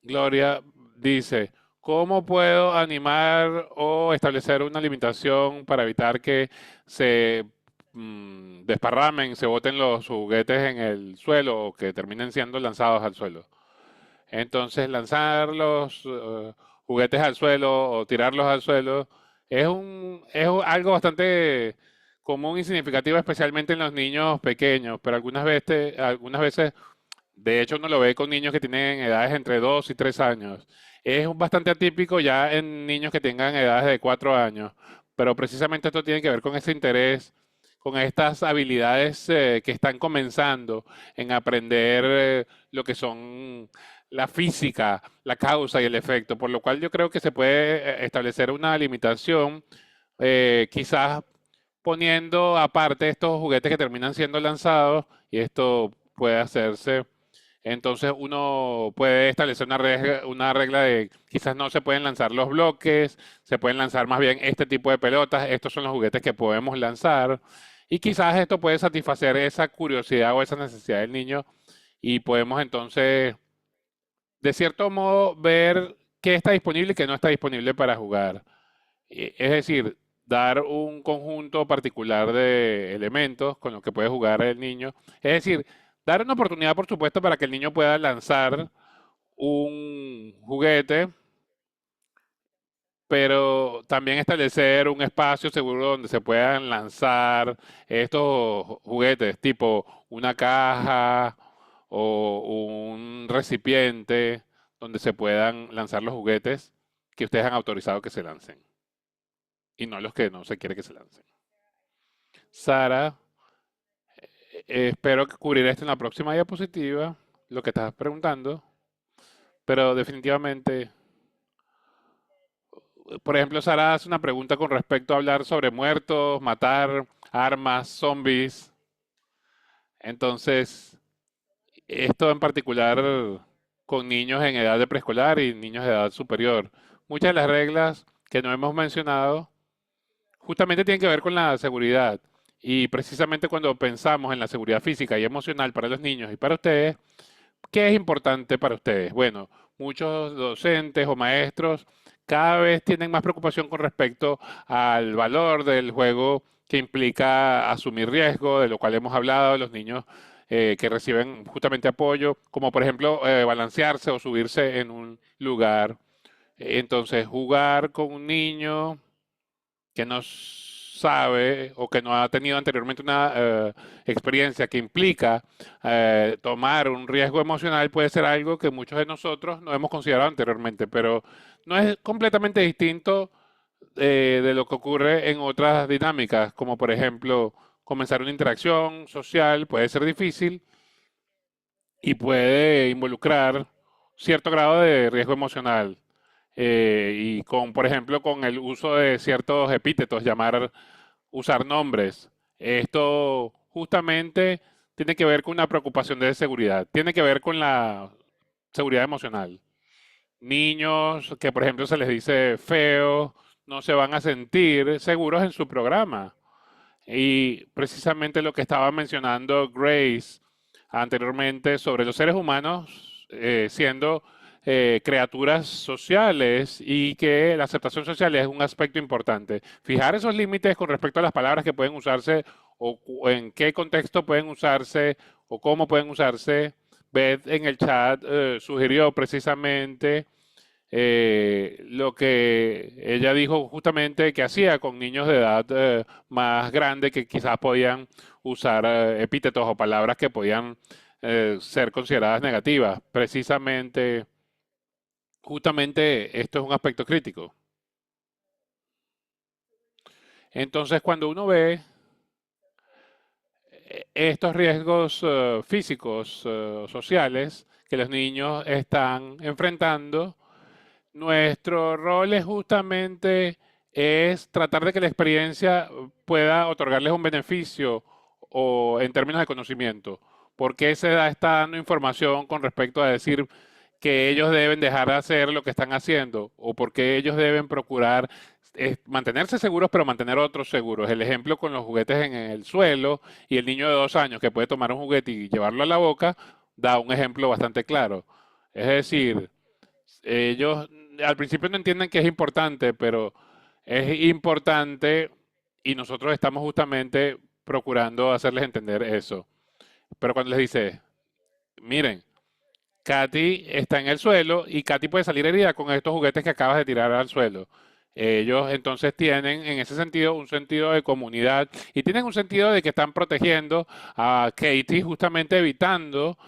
Gloria dice, ¿cómo puedo animar o establecer una limitación para evitar que se desparramen, se boten los juguetes en el suelo o que terminen siendo lanzados al suelo? Entonces, lanzar los juguetes al suelo o tirarlos al suelo es algo bastante común y significativo, especialmente en los niños pequeños, pero algunas veces, de hecho, uno lo ve con niños que tienen edades entre 2 y 3 años. Es bastante atípico ya en niños que tengan edades de 4 años, pero precisamente esto tiene que ver con ese interés, con estas habilidades que están comenzando en aprender lo que son la física, la causa y el efecto, por lo cual yo creo que se puede establecer una limitación, quizás poniendo aparte estos juguetes que terminan siendo lanzados, y esto puede hacerse. Entonces uno puede establecer una regla de quizás no se pueden lanzar los bloques, se pueden lanzar más bien este tipo de pelotas, estos son los juguetes que podemos lanzar, y quizás esto puede satisfacer esa curiosidad o esa necesidad del niño, y podemos entonces de cierto modo ver qué está disponible y qué no está disponible para jugar. Es decir, dar un conjunto particular de elementos con los que puede jugar el niño. Es decir, dar una oportunidad, por supuesto, para que el niño pueda lanzar un juguete, pero también establecer un espacio seguro donde se puedan lanzar estos juguetes, tipo una caja o un recipiente donde se puedan lanzar los juguetes que ustedes han autorizado que se lancen y no los que no se quiere que se lancen. Sara, espero que cubrir esto en la próxima diapositiva, lo que estás preguntando, pero definitivamente, por ejemplo, Sara hace una pregunta con respecto a hablar sobre muertos, matar, armas, zombies. Entonces, esto en particular con niños en edad de preescolar y niños de edad superior. Muchas de las reglas que no hemos mencionado justamente tienen que ver con la seguridad. Y precisamente cuando pensamos en la seguridad física y emocional para los niños y para ustedes, ¿qué es importante para ustedes? Bueno, muchos docentes o maestros cada vez tienen más preocupación con respecto al valor del juego que implica asumir riesgo, de lo cual hemos hablado. Los niños que reciben justamente apoyo, como por ejemplo balancearse o subirse en un lugar. Entonces, jugar con un niño que no sabe o que no ha tenido anteriormente una experiencia que implica tomar un riesgo emocional puede ser algo que muchos de nosotros no hemos considerado anteriormente, pero no es completamente distinto de lo que ocurre en otras dinámicas, como por ejemplo comenzar una interacción social puede ser difícil y puede involucrar cierto grado de riesgo emocional. Y con, por ejemplo, con el uso de ciertos epítetos, usar nombres. Esto justamente tiene que ver con una preocupación de seguridad, tiene que ver con la seguridad emocional. Niños que, por ejemplo, se les dice feos, no se van a sentir seguros en su programa. Y precisamente lo que estaba mencionando Grace anteriormente sobre los seres humanos siendo criaturas sociales y que la aceptación social es un aspecto importante. Fijar esos límites con respecto a las palabras que pueden usarse o en qué contexto pueden usarse o cómo pueden usarse. Beth en el chat sugirió precisamente lo que ella dijo justamente que hacía con niños de edad más grande que quizás podían usar epítetos o palabras que podían ser consideradas negativas. Precisamente, justamente esto es un aspecto crítico. Entonces, cuando uno ve estos riesgos físicos, sociales que los niños están enfrentando, nuestro rol es justamente es tratar de que la experiencia pueda otorgarles un beneficio o en términos de conocimiento. ¿Por qué se está dando información con respecto a decir que ellos deben dejar de hacer lo que están haciendo? ¿O por qué ellos deben procurar mantenerse seguros, pero mantener otros seguros? El ejemplo con los juguetes en el suelo y el niño de 2 años que puede tomar un juguete y llevarlo a la boca, da un ejemplo bastante claro. Es decir, ellos al principio no entienden que es importante, pero es importante y nosotros estamos justamente procurando hacerles entender eso. Pero cuando les dice, miren, Katy está en el suelo y Katy puede salir herida con estos juguetes que acabas de tirar al suelo. Ellos entonces tienen en ese sentido un sentido de comunidad y tienen un sentido de que están protegiendo a Katie justamente evitando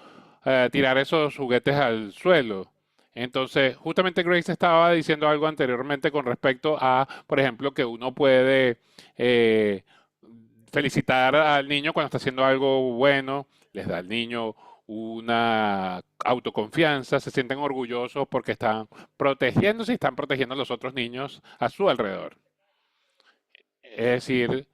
tirar esos juguetes al suelo. Entonces, justamente Grace estaba diciendo algo anteriormente con respecto a, por ejemplo, que uno puede eh, felicitar al niño cuando está haciendo algo bueno, les da al niño una autoconfianza, se sienten orgullosos porque están protegiéndose y están protegiendo a los otros niños a su alrededor. Es decir,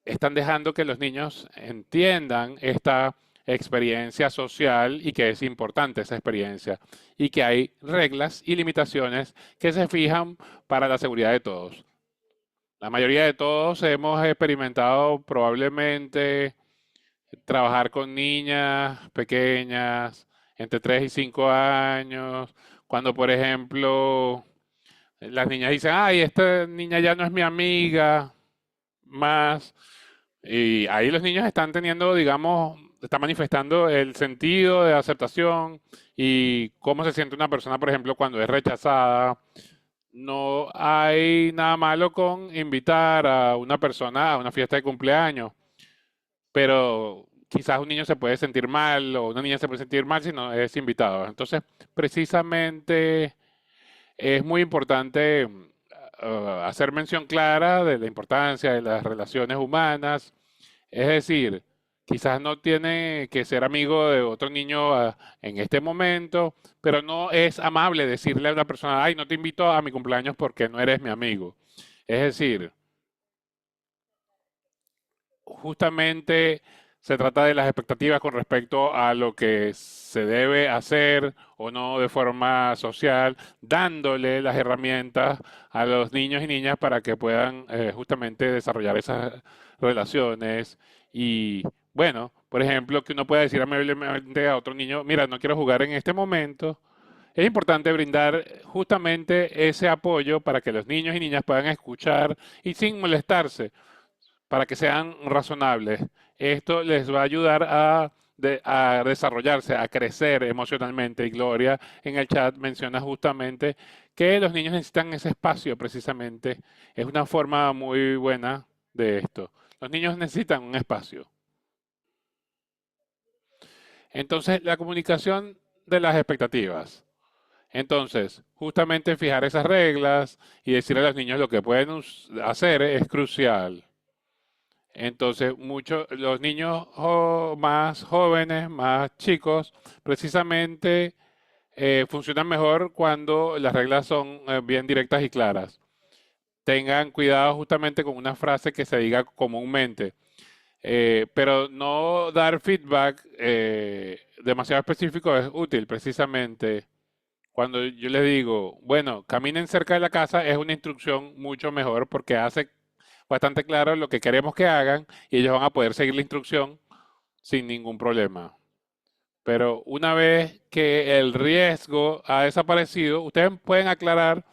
están dejando que los niños entiendan esta experiencia social y que es importante esa experiencia y que hay reglas y limitaciones que se fijan para la seguridad de todos. La mayoría de todos hemos experimentado probablemente trabajar con niñas pequeñas entre 3 y 5 años, cuando por ejemplo las niñas dicen, ay, esta niña ya no es mi amiga, más. Y ahí los niños están teniendo, digamos, están manifestando el sentido de aceptación y cómo se siente una persona, por ejemplo, cuando es rechazada. No hay nada malo con invitar a una persona a una fiesta de cumpleaños, pero quizás un niño se puede sentir mal o una niña se puede sentir mal si no es invitado. Entonces, precisamente es muy importante hacer mención clara de la importancia de las relaciones humanas. Es decir, quizás no tiene que ser amigo de otro niño en este momento, pero no es amable decirle a una persona, ay, no te invito a mi cumpleaños porque no eres mi amigo. Es decir, justamente se trata de las expectativas con respecto a lo que se debe hacer o no de forma social, dándole las herramientas a los niños y niñas para que puedan justamente desarrollar esas relaciones. Y bueno, por ejemplo, que uno pueda decir amablemente a otro niño, mira, no quiero jugar en este momento. Es importante brindar justamente ese apoyo para que los niños y niñas puedan escuchar y sin molestarse para que sean razonables. esto les va a ayudar a desarrollarse, a crecer emocionalmente. Y Gloria en el chat menciona justamente que los niños necesitan ese espacio precisamente. Es una forma muy buena de esto. Los niños necesitan un espacio. Entonces, la comunicación de las expectativas. Entonces, justamente fijar esas reglas y decir a los niños lo que pueden hacer es crucial. Entonces, los niños más jóvenes, más chicos, precisamente funcionan mejor cuando las reglas son bien directas y claras. Tengan cuidado justamente con una frase que se diga comúnmente, pero no dar feedback demasiado específico es útil precisamente. Cuando yo les digo, bueno, caminen cerca de la casa, es una instrucción mucho mejor porque hace bastante claro lo que queremos que hagan y ellos van a poder seguir la instrucción sin ningún problema. Pero una vez que el riesgo ha desaparecido, ustedes pueden aclarar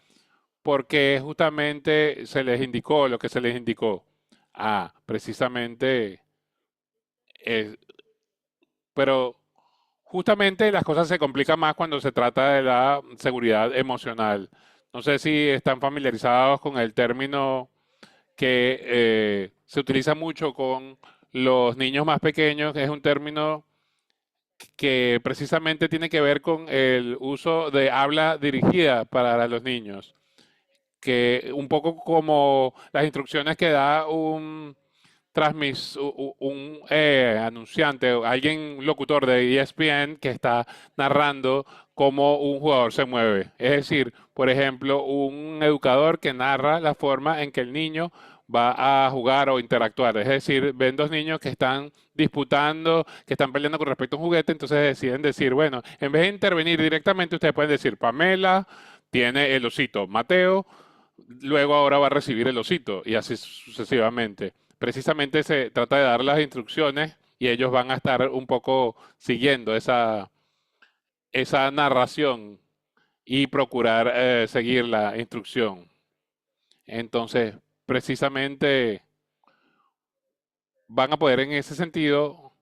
por qué justamente se les indicó lo que se les indicó. Ah, precisamente, eh, pero justamente las cosas se complican más cuando se trata de la seguridad emocional. No sé si están familiarizados con el término que se utiliza mucho con los niños más pequeños, que es un término que precisamente tiene que ver con el uso de habla dirigida para los niños, que un poco como las instrucciones que da un anunciante o alguien, un locutor de ESPN que está narrando cómo un jugador se mueve. Es decir, por ejemplo, un educador que narra la forma en que el niño va a jugar o interactuar. Es decir, ven dos niños que están disputando, que están peleando con respecto a un juguete, entonces deciden decir, bueno, en vez de intervenir directamente, ustedes pueden decir, Pamela tiene el osito, Mateo, luego ahora va a recibir el osito y así sucesivamente. Precisamente se trata de dar las instrucciones y ellos van a estar un poco siguiendo esa narración y procurar seguir la instrucción. Entonces, precisamente van a poder en ese sentido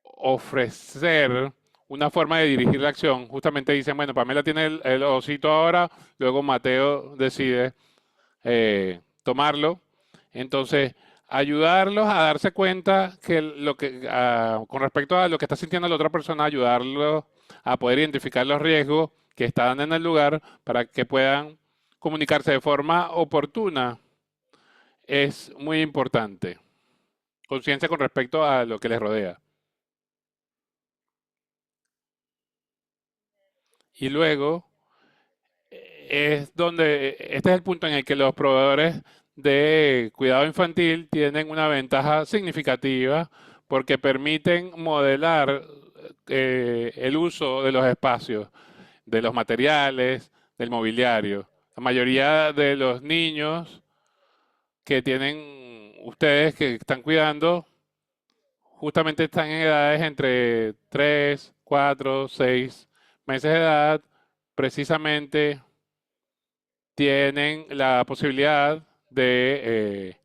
ofrecer una forma de dirigir la acción. Justamente dicen, bueno, Pamela tiene el osito ahora, luego Mateo decide tomarlo. Entonces, ayudarlos a darse cuenta que con respecto a lo que está sintiendo la otra persona, ayudarlos a poder identificar los riesgos que están en el lugar para que puedan comunicarse de forma oportuna es muy importante. Conciencia con respecto a lo que les rodea. Y luego es donde, este es el punto en el que los proveedores de cuidado infantil tienen una ventaja significativa porque permiten modelar el uso de los espacios, de los materiales, del mobiliario. La mayoría de los niños que tienen ustedes que están cuidando justamente están en edades entre 3, 4, 6 meses de edad, precisamente tienen la posibilidad de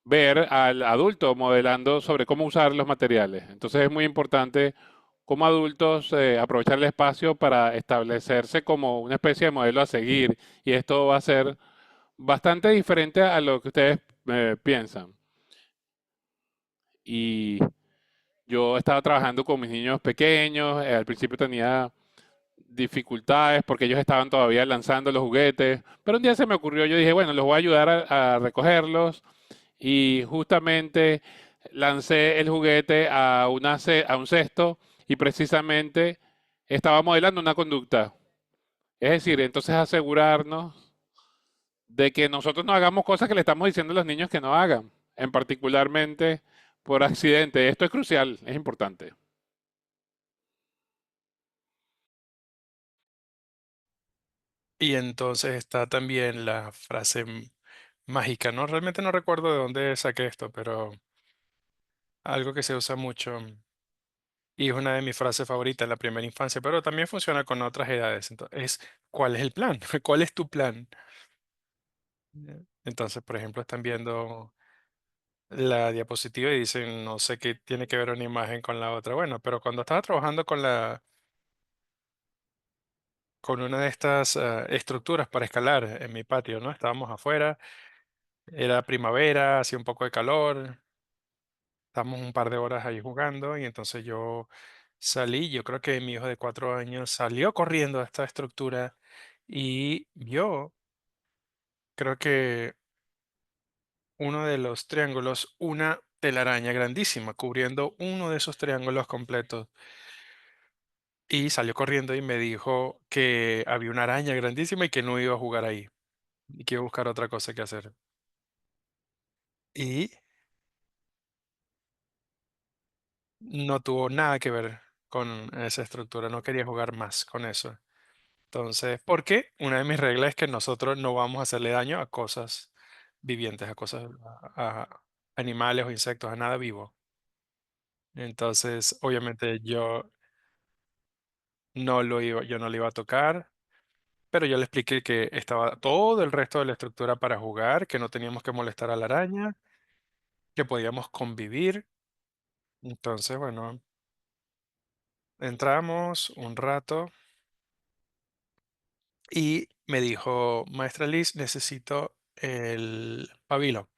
ver al adulto modelando sobre cómo usar los materiales. Entonces es muy importante como adultos aprovechar el espacio para establecerse como una especie de modelo a seguir y esto va a ser bastante diferente a lo que ustedes piensan. Y yo estaba trabajando con mis niños pequeños, al principio tenía dificultades porque ellos estaban todavía lanzando los juguetes, pero un día se me ocurrió, yo dije, bueno, los voy a ayudar a recogerlos y justamente lancé el juguete a un cesto y precisamente estaba modelando una conducta. Es decir, entonces asegurarnos de que nosotros no hagamos cosas que le estamos diciendo a los niños que no hagan, en particularmente por accidente. Esto es crucial, es importante. Y entonces está también la frase mágica, ¿no? Realmente no recuerdo de dónde saqué esto, pero algo que se usa mucho y es una de mis frases favoritas en la primera infancia, pero también funciona con otras edades. Entonces, ¿cuál es el plan? ¿Cuál es tu plan? Entonces, por ejemplo, están viendo. la diapositiva y dicen, no sé qué tiene que ver una imagen con la otra. Bueno, pero cuando estaba trabajando con una de estas estructuras para escalar en mi patio, ¿no? Estábamos afuera, era primavera, hacía un poco de calor, estábamos un par de horas ahí jugando y entonces yo salí, yo creo que mi hijo de 4 años salió corriendo a esta estructura y vio, creo que uno de los triángulos, una telaraña grandísima cubriendo uno de esos triángulos completos. Y salió corriendo y me dijo que había una araña grandísima y que no iba a jugar ahí y que iba a buscar otra cosa que hacer. Y no tuvo nada que ver con esa estructura, no quería jugar más con eso. Entonces, porque una de mis reglas es que nosotros no vamos a hacerle daño a cosas vivientes, a cosas, a animales o insectos, a nada vivo. Entonces, obviamente yo no lo iba a tocar, pero yo le expliqué que estaba todo el resto de la estructura para jugar, que no teníamos que molestar a la araña, que podíamos convivir. Entonces, bueno, entramos un rato y me dijo, maestra Liz, necesito el pabilo,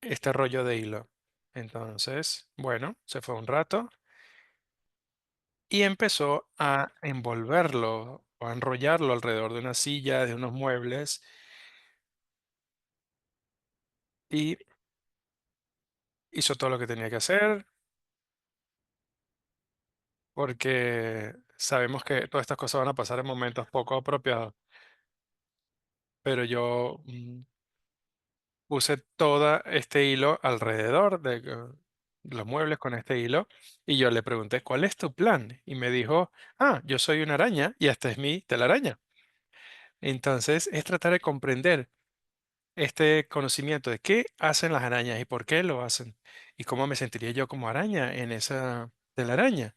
este rollo de hilo. Entonces, bueno, se fue un rato y empezó a envolverlo o a enrollarlo alrededor de una silla, de unos muebles y hizo todo lo que tenía que hacer porque sabemos que todas estas cosas van a pasar en momentos poco apropiados, pero yo puse todo este hilo alrededor de los muebles con este hilo y yo le pregunté, ¿cuál es tu plan? Y me dijo, yo soy una araña y esta es mi telaraña. Entonces es tratar de comprender este conocimiento de qué hacen las arañas y por qué lo hacen y cómo me sentiría yo como araña en esa telaraña.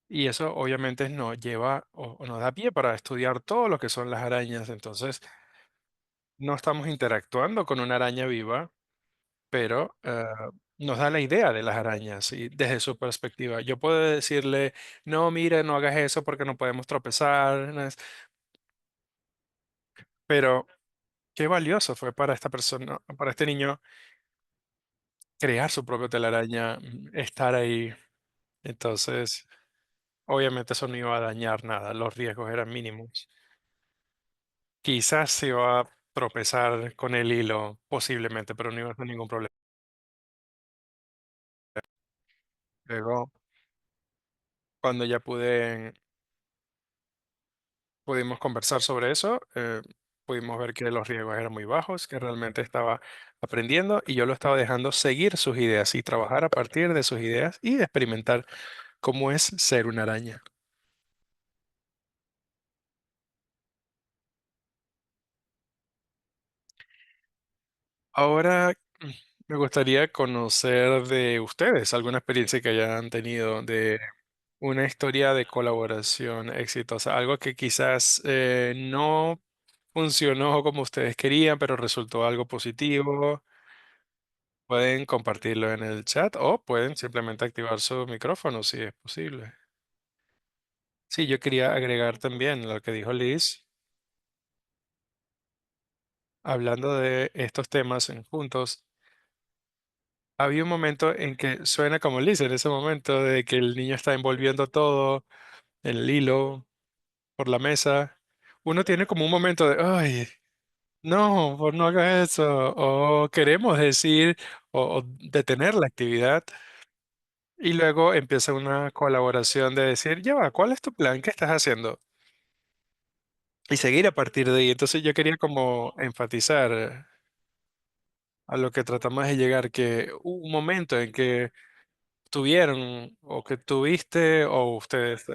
Y eso obviamente nos lleva o nos da pie para estudiar todo lo que son las arañas. Entonces, no estamos interactuando con una araña viva, pero nos da la idea de las arañas y desde su perspectiva. Yo puedo decirle, no, mire, no hagas eso porque no podemos tropezar, pero qué valioso fue para esta persona, para este niño, crear su propio telaraña, estar ahí. Entonces, obviamente eso no iba a dañar nada, los riesgos eran mínimos. Quizás se iba a tropezar con el hilo, posiblemente, pero no iba a tener ningún problema. Luego, cuando ya pudimos conversar sobre eso, pudimos ver que los riesgos eran muy bajos, que realmente estaba aprendiendo y yo lo estaba dejando seguir sus ideas y trabajar a partir de sus ideas y experimentar cómo es ser una araña. Ahora me gustaría conocer de ustedes alguna experiencia que hayan tenido de una historia de colaboración exitosa, algo que quizás no funcionó como ustedes querían, pero resultó algo positivo. Pueden compartirlo en el chat o pueden simplemente activar su micrófono si es posible. Sí, yo quería agregar también lo que dijo Liz, hablando de estos temas juntos. Había un momento en que suena como Liz en ese momento de que el niño está envolviendo todo en el hilo por la mesa. Uno tiene como un momento de, ay, no, por no hagas eso. O queremos decir o detener la actividad. Y luego empieza una colaboración de decir, ya va, ¿cuál es tu plan? ¿Qué estás haciendo? Y seguir a partir de ahí. Entonces yo quería como enfatizar a lo que tratamos de llegar, que hubo un momento en que tuvieron o que tuviste o ustedes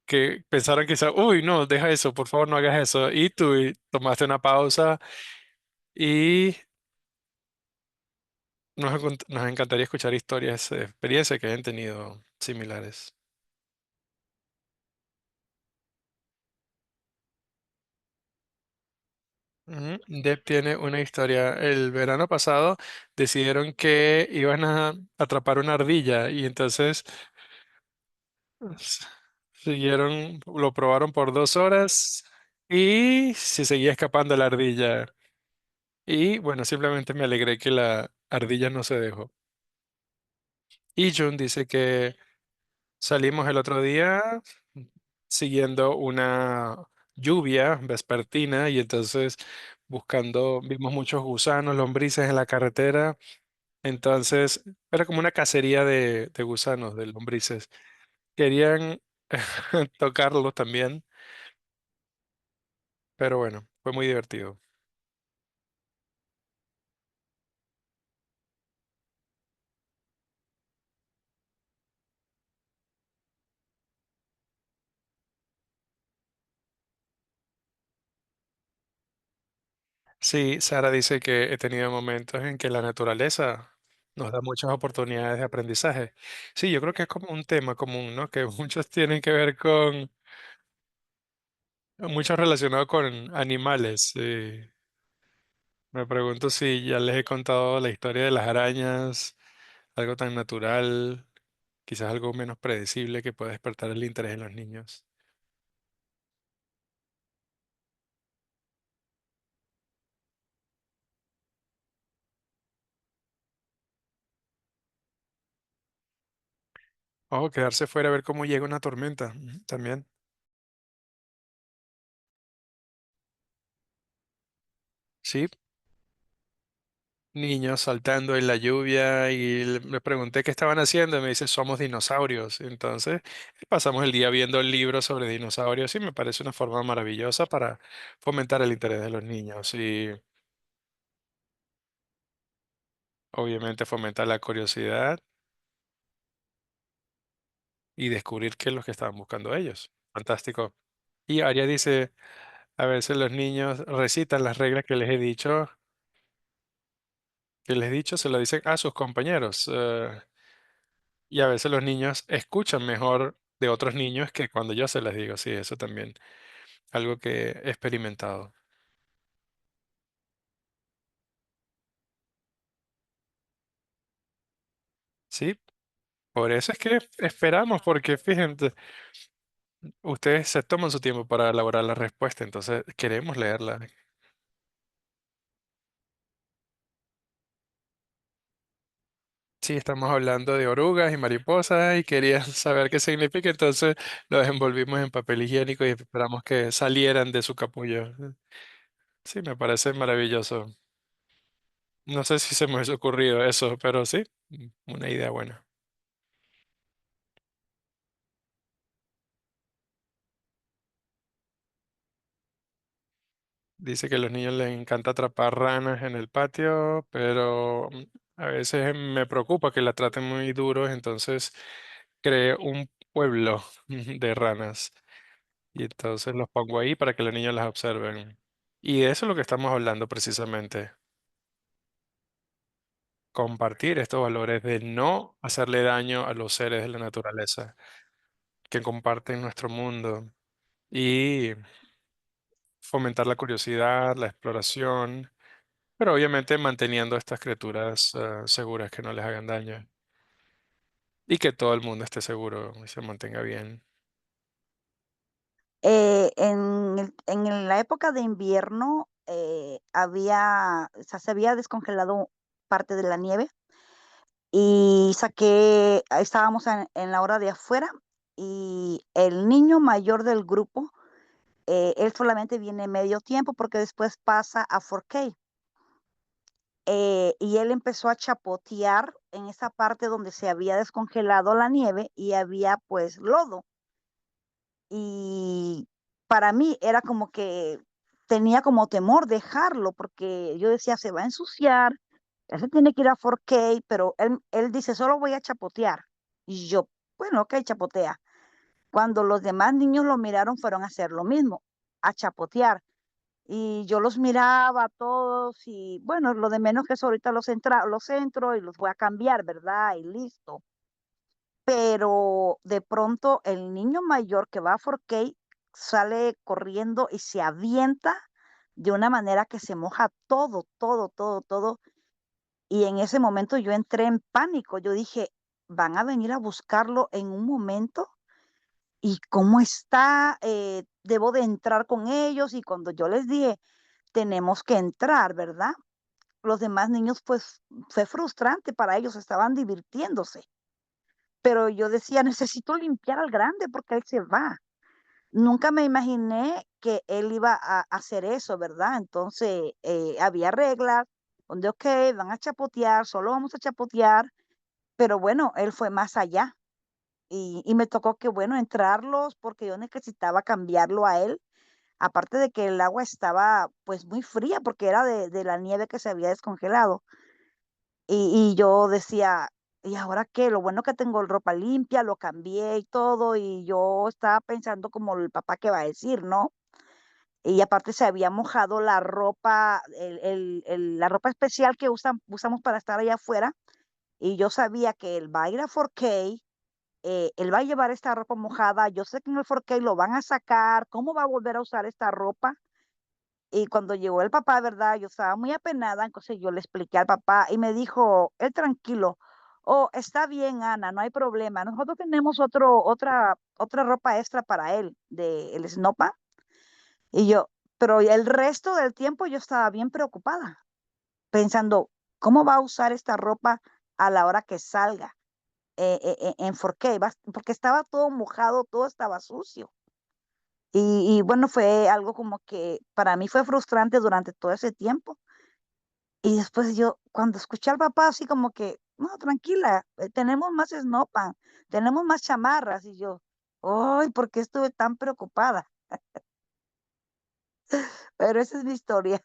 que pensaron quizá, uy, no, deja eso, por favor no hagas eso. Y tú tomaste una pausa y nos encantaría escuchar historias, experiencias que hayan tenido similares. Ujú. Depp tiene una historia. El verano pasado decidieron que iban a atrapar una ardilla y entonces s- siguieron, lo probaron por 2 horas y se seguía escapando la ardilla. Y bueno, simplemente me alegré que la ardilla no se dejó. Y Jun dice que salimos el otro día siguiendo una lluvia vespertina y entonces vimos muchos gusanos, lombrices en la carretera. Entonces era como una cacería de gusanos, de lombrices. Querían tocarlo también, pero bueno, fue muy divertido. Sí, Sara dice que he tenido momentos en que la naturaleza nos da muchas oportunidades de aprendizaje. Sí, yo creo que es como un tema común, ¿no? Que muchos tienen que ver con, muchos relacionados con animales. Me pregunto si ya les he contado la historia de las arañas, algo tan natural, quizás algo menos predecible que puede despertar el interés en los niños. O quedarse fuera a ver cómo llega una tormenta, también. Sí, niños saltando en la lluvia y me pregunté qué estaban haciendo y me dice, somos dinosaurios. Entonces, pasamos el día viendo libros sobre dinosaurios y me parece una forma maravillosa para fomentar el interés de los niños y obviamente fomentar la curiosidad y descubrir qué es lo que estaban buscando ellos. Fantástico. Y Aria dice, a veces los niños recitan las reglas que les he dicho, se lo dicen a sus compañeros. Y a veces los niños escuchan mejor de otros niños que cuando yo se les digo. Sí, eso también, algo que he experimentado. Sí, por eso es que esperamos, porque fíjense, ustedes se toman su tiempo para elaborar la respuesta, entonces queremos leerla. Sí, estamos hablando de orugas y mariposas y querían saber qué significa, entonces los envolvimos en papel higiénico y esperamos que salieran de su capullo. Sí, me parece maravilloso. No sé si se me hubiese ocurrido eso, pero sí, una idea buena. Dice que a los niños les encanta atrapar ranas en el patio, pero a veces me preocupa que la traten muy duro, entonces creé un pueblo de ranas y entonces los pongo ahí para que los niños las observen. Y de eso es lo que estamos hablando precisamente, compartir estos valores de no hacerle daño a los seres de la naturaleza que comparten nuestro mundo y fomentar la curiosidad, la exploración, pero obviamente manteniendo a estas criaturas seguras que no les hagan daño y que todo el mundo esté seguro y se mantenga bien. En la época de invierno, había o sea, se había descongelado parte de la nieve y estábamos en la hora de afuera y el niño mayor del grupo, él solamente viene medio tiempo porque después pasa a 4K, y él empezó a chapotear en esa parte donde se había descongelado la nieve y había, pues, lodo. Y para mí era como que tenía como temor dejarlo, porque yo decía: "Se va a ensuciar, él se tiene que ir a 4K", pero él dice: "Solo voy a chapotear". Y yo: "Bueno, okey, chapotea". Cuando los demás niños lo miraron, fueron a hacer lo mismo, a chapotear. Y yo los miraba a todos y, bueno, lo de menos que eso ahorita los entro y los voy a cambiar, ¿verdad? Y listo. Pero de pronto el niño mayor que va a 4K sale corriendo y se avienta de una manera que se moja todo, todo, todo, todo. Y en ese momento yo entré en pánico. Yo dije, van a venir a buscarlo en un momento. ¿Y cómo está? Debo de entrar con ellos. Y cuando yo les dije, tenemos que entrar, ¿verdad? Los demás niños, pues fue frustrante para ellos, estaban divirtiéndose. Pero yo decía, necesito limpiar al grande porque él se va. Nunca me imaginé que él iba a hacer eso, ¿verdad? Entonces, había reglas donde, ok, van a chapotear, solo vamos a chapotear, pero bueno, él fue más allá y me tocó que, bueno, entrarlos porque yo necesitaba cambiarlo a él, aparte de que el agua estaba pues muy fría porque era de la nieve que se había descongelado. Y yo decía: "¿Y ahora qué?". Lo bueno que tengo ropa limpia, lo cambié y todo, y yo estaba pensando como el papá que va a decir, ¿no? Y aparte se había mojado la ropa, la ropa especial que usamos para estar allá afuera, y yo sabía que él va a ir a 4K, él va a llevar esta ropa mojada, yo sé que en el 4K lo van a sacar, ¿cómo va a volver a usar esta ropa? Y cuando llegó el papá, ¿verdad? Yo estaba muy apenada, entonces yo le expliqué al papá y me dijo, él tranquilo, oh, está bien, Ana, no hay problema. Nosotros tenemos otra ropa extra para él, de el Snopa. Y yo, pero el resto del tiempo yo estaba bien preocupada, pensando, ¿cómo va a usar esta ropa a la hora que salga en 4K? Porque estaba todo mojado, todo estaba sucio. Y bueno, fue algo como que para mí fue frustrante durante todo ese tiempo. Y después yo, cuando escuché al papá así como que: "No, tranquila, tenemos más Snopan, tenemos más chamarras", y yo: "Ay, ¿por qué estuve tan preocupada?". Pero esa es mi historia.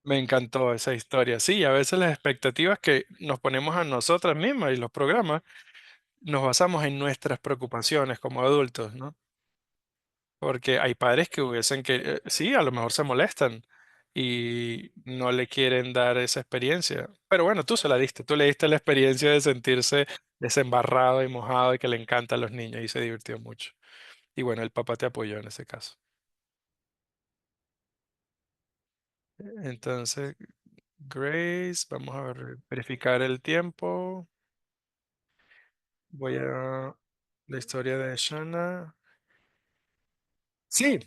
Me encantó esa historia. Sí, a veces las expectativas que nos ponemos a nosotras mismas y los programas, nos basamos en nuestras preocupaciones como adultos, ¿no? Porque hay padres que hubiesen que, sí, a lo mejor se molestan y no le quieren dar esa experiencia. Pero bueno, tú se la diste, tú le diste la experiencia de sentirse desembarrado y mojado y que le encanta a los niños y se divirtió mucho. Y bueno, el papá te apoyó en ese caso. Entonces, Grace, vamos a verificar el tiempo. Voy a la historia de Shanna. Sí,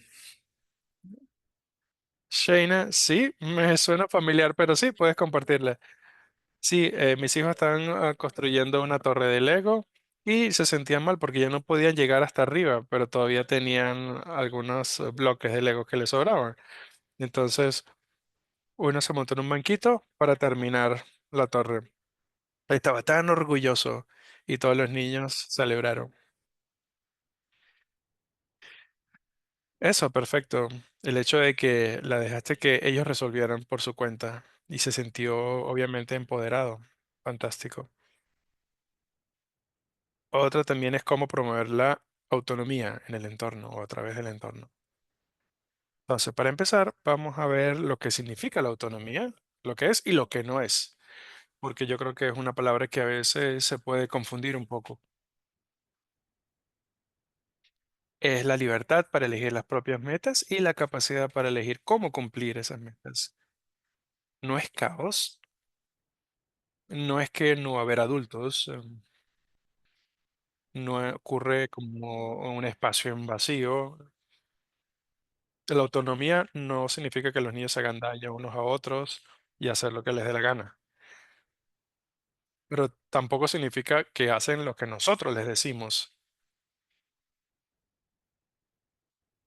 Shayna, sí, me suena familiar, pero sí, puedes compartirla. Sí, mis hijos estaban construyendo una torre de Lego y se sentían mal porque ya no podían llegar hasta arriba, pero todavía tenían algunos bloques de Lego que les sobraban. Entonces, uno se montó en un banquito para terminar la torre. Estaba tan orgulloso y todos los niños celebraron. Eso, perfecto. El hecho de que la dejaste que ellos resolvieran por su cuenta y se sintió obviamente empoderado. Fantástico. Otra también es cómo promover la autonomía en el entorno o a través del entorno. Entonces, para empezar, vamos a ver lo que significa la autonomía, lo que es y lo que no es, porque yo creo que es una palabra que a veces se puede confundir un poco. Es la libertad para elegir las propias metas y la capacidad para elegir cómo cumplir esas metas. No es caos, no es que no va a haber adultos, no ocurre como un espacio en vacío. La autonomía no significa que los niños se hagan daño unos a otros y hacer lo que les dé la gana, pero tampoco significa que hacen lo que nosotros les decimos.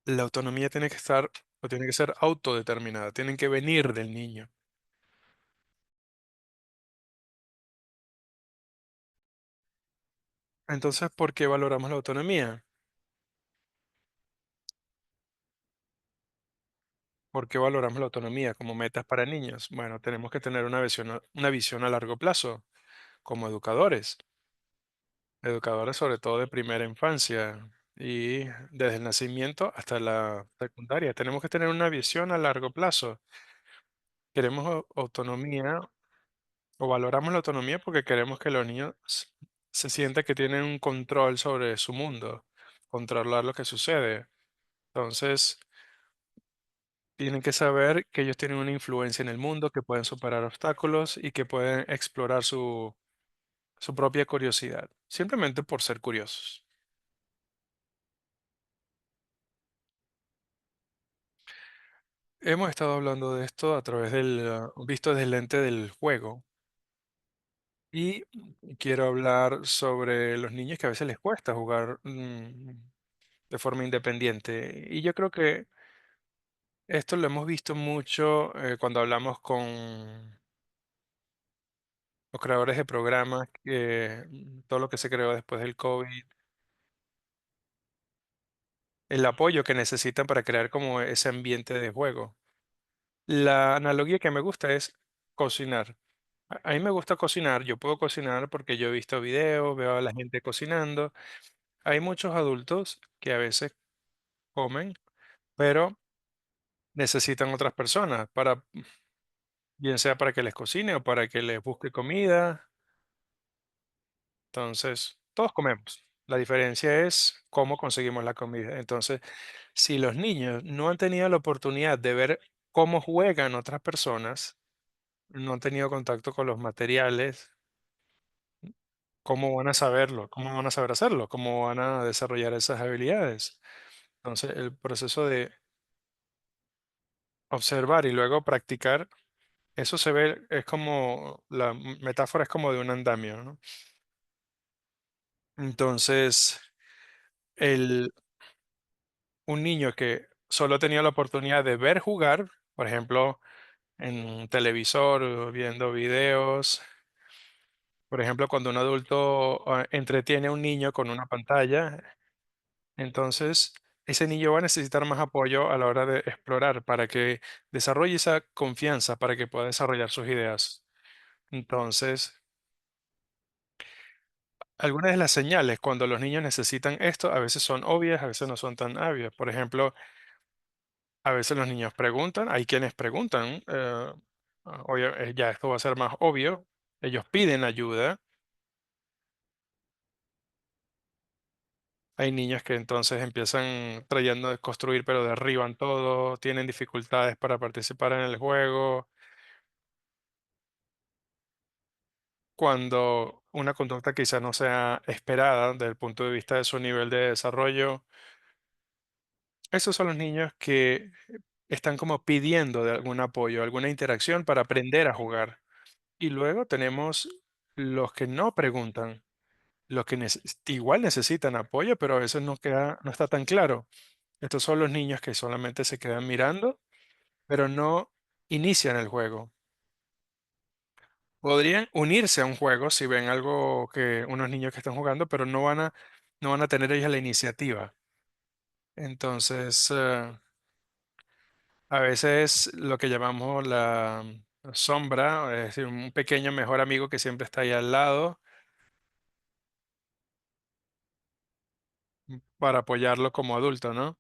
La autonomía tiene que estar o tiene que ser autodeterminada, tienen que venir del niño. Entonces, ¿por qué valoramos la autonomía? ¿Por qué valoramos la autonomía como metas para niños? Bueno, tenemos que tener una visión a largo plazo como educadores, educadores sobre todo de primera infancia y desde el nacimiento hasta la secundaria. Tenemos que tener una visión a largo plazo. Queremos autonomía o valoramos la autonomía porque queremos que los niños se sientan que tienen un control sobre su mundo controlar lo que sucede. Entonces, tienen que saber que ellos tienen una influencia en el mundo, que pueden superar obstáculos y que pueden explorar su propia curiosidad, simplemente por ser curiosos. Hemos estado hablando de esto a través visto desde el lente del juego. Y quiero hablar sobre los niños que a veces les cuesta jugar de forma independiente. Y yo creo que esto lo hemos visto mucho cuando hablamos con los creadores de programas, que todo lo que se creó después del COVID, el apoyo que necesitan para crear como ese ambiente de juego. La analogía que me gusta es cocinar. A mí me gusta cocinar, yo puedo cocinar porque yo he visto videos, veo a la gente cocinando. Hay muchos adultos que a veces comen, pero necesitan otras personas para, bien sea para que les cocine o para que les busque comida. Entonces, todos comemos. La diferencia es cómo conseguimos la comida. Entonces, si los niños no han tenido la oportunidad de ver cómo juegan otras personas, no han tenido contacto con los materiales, ¿cómo van a saberlo? ¿Cómo van a saber hacerlo? ¿Cómo van a desarrollar esas habilidades? Entonces, el proceso de observar y luego practicar. Eso se ve, es como, la metáfora es como de un andamio, ¿no? Entonces, el, un niño que solo tenía la oportunidad de ver jugar, por ejemplo, en un televisor o viendo videos, por ejemplo, cuando un adulto entretiene a un niño con una pantalla, entonces ese niño va a necesitar más apoyo a la hora de explorar para que desarrolle esa confianza, para que pueda desarrollar sus ideas. Entonces, algunas de las señales cuando los niños necesitan esto a veces son obvias, a veces no son tan obvias. Por ejemplo, a veces los niños preguntan, hay quienes preguntan, ya esto va a ser más obvio, ellos piden ayuda. Hay niños que entonces empiezan trayendo de construir, pero derriban todo, tienen dificultades para participar en el juego. Cuando una conducta quizá no sea esperada desde el punto de vista de su nivel de desarrollo, esos son los niños que están como pidiendo de algún apoyo, alguna interacción para aprender a jugar. Y luego tenemos los que no preguntan, los que igual necesitan apoyo, pero a veces no está tan claro. Estos son los niños que solamente se quedan mirando, pero no inician el juego. Podrían unirse a un juego si ven algo que unos niños que están jugando, pero no van a tener ellos la iniciativa. Entonces, a veces lo que llamamos la sombra, es decir, un pequeño mejor amigo que siempre está ahí al lado para apoyarlo como adulto, ¿no?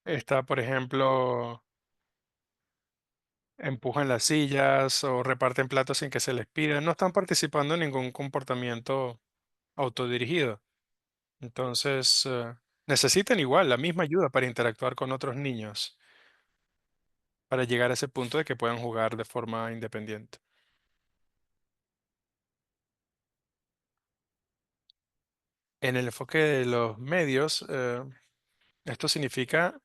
Está, por ejemplo, empujan las sillas o reparten platos sin que se les pida. No están participando en ningún comportamiento autodirigido. Entonces, necesitan igual la misma ayuda para interactuar con otros niños, para llegar a ese punto de que puedan jugar de forma independiente. En el enfoque de los medios, esto significa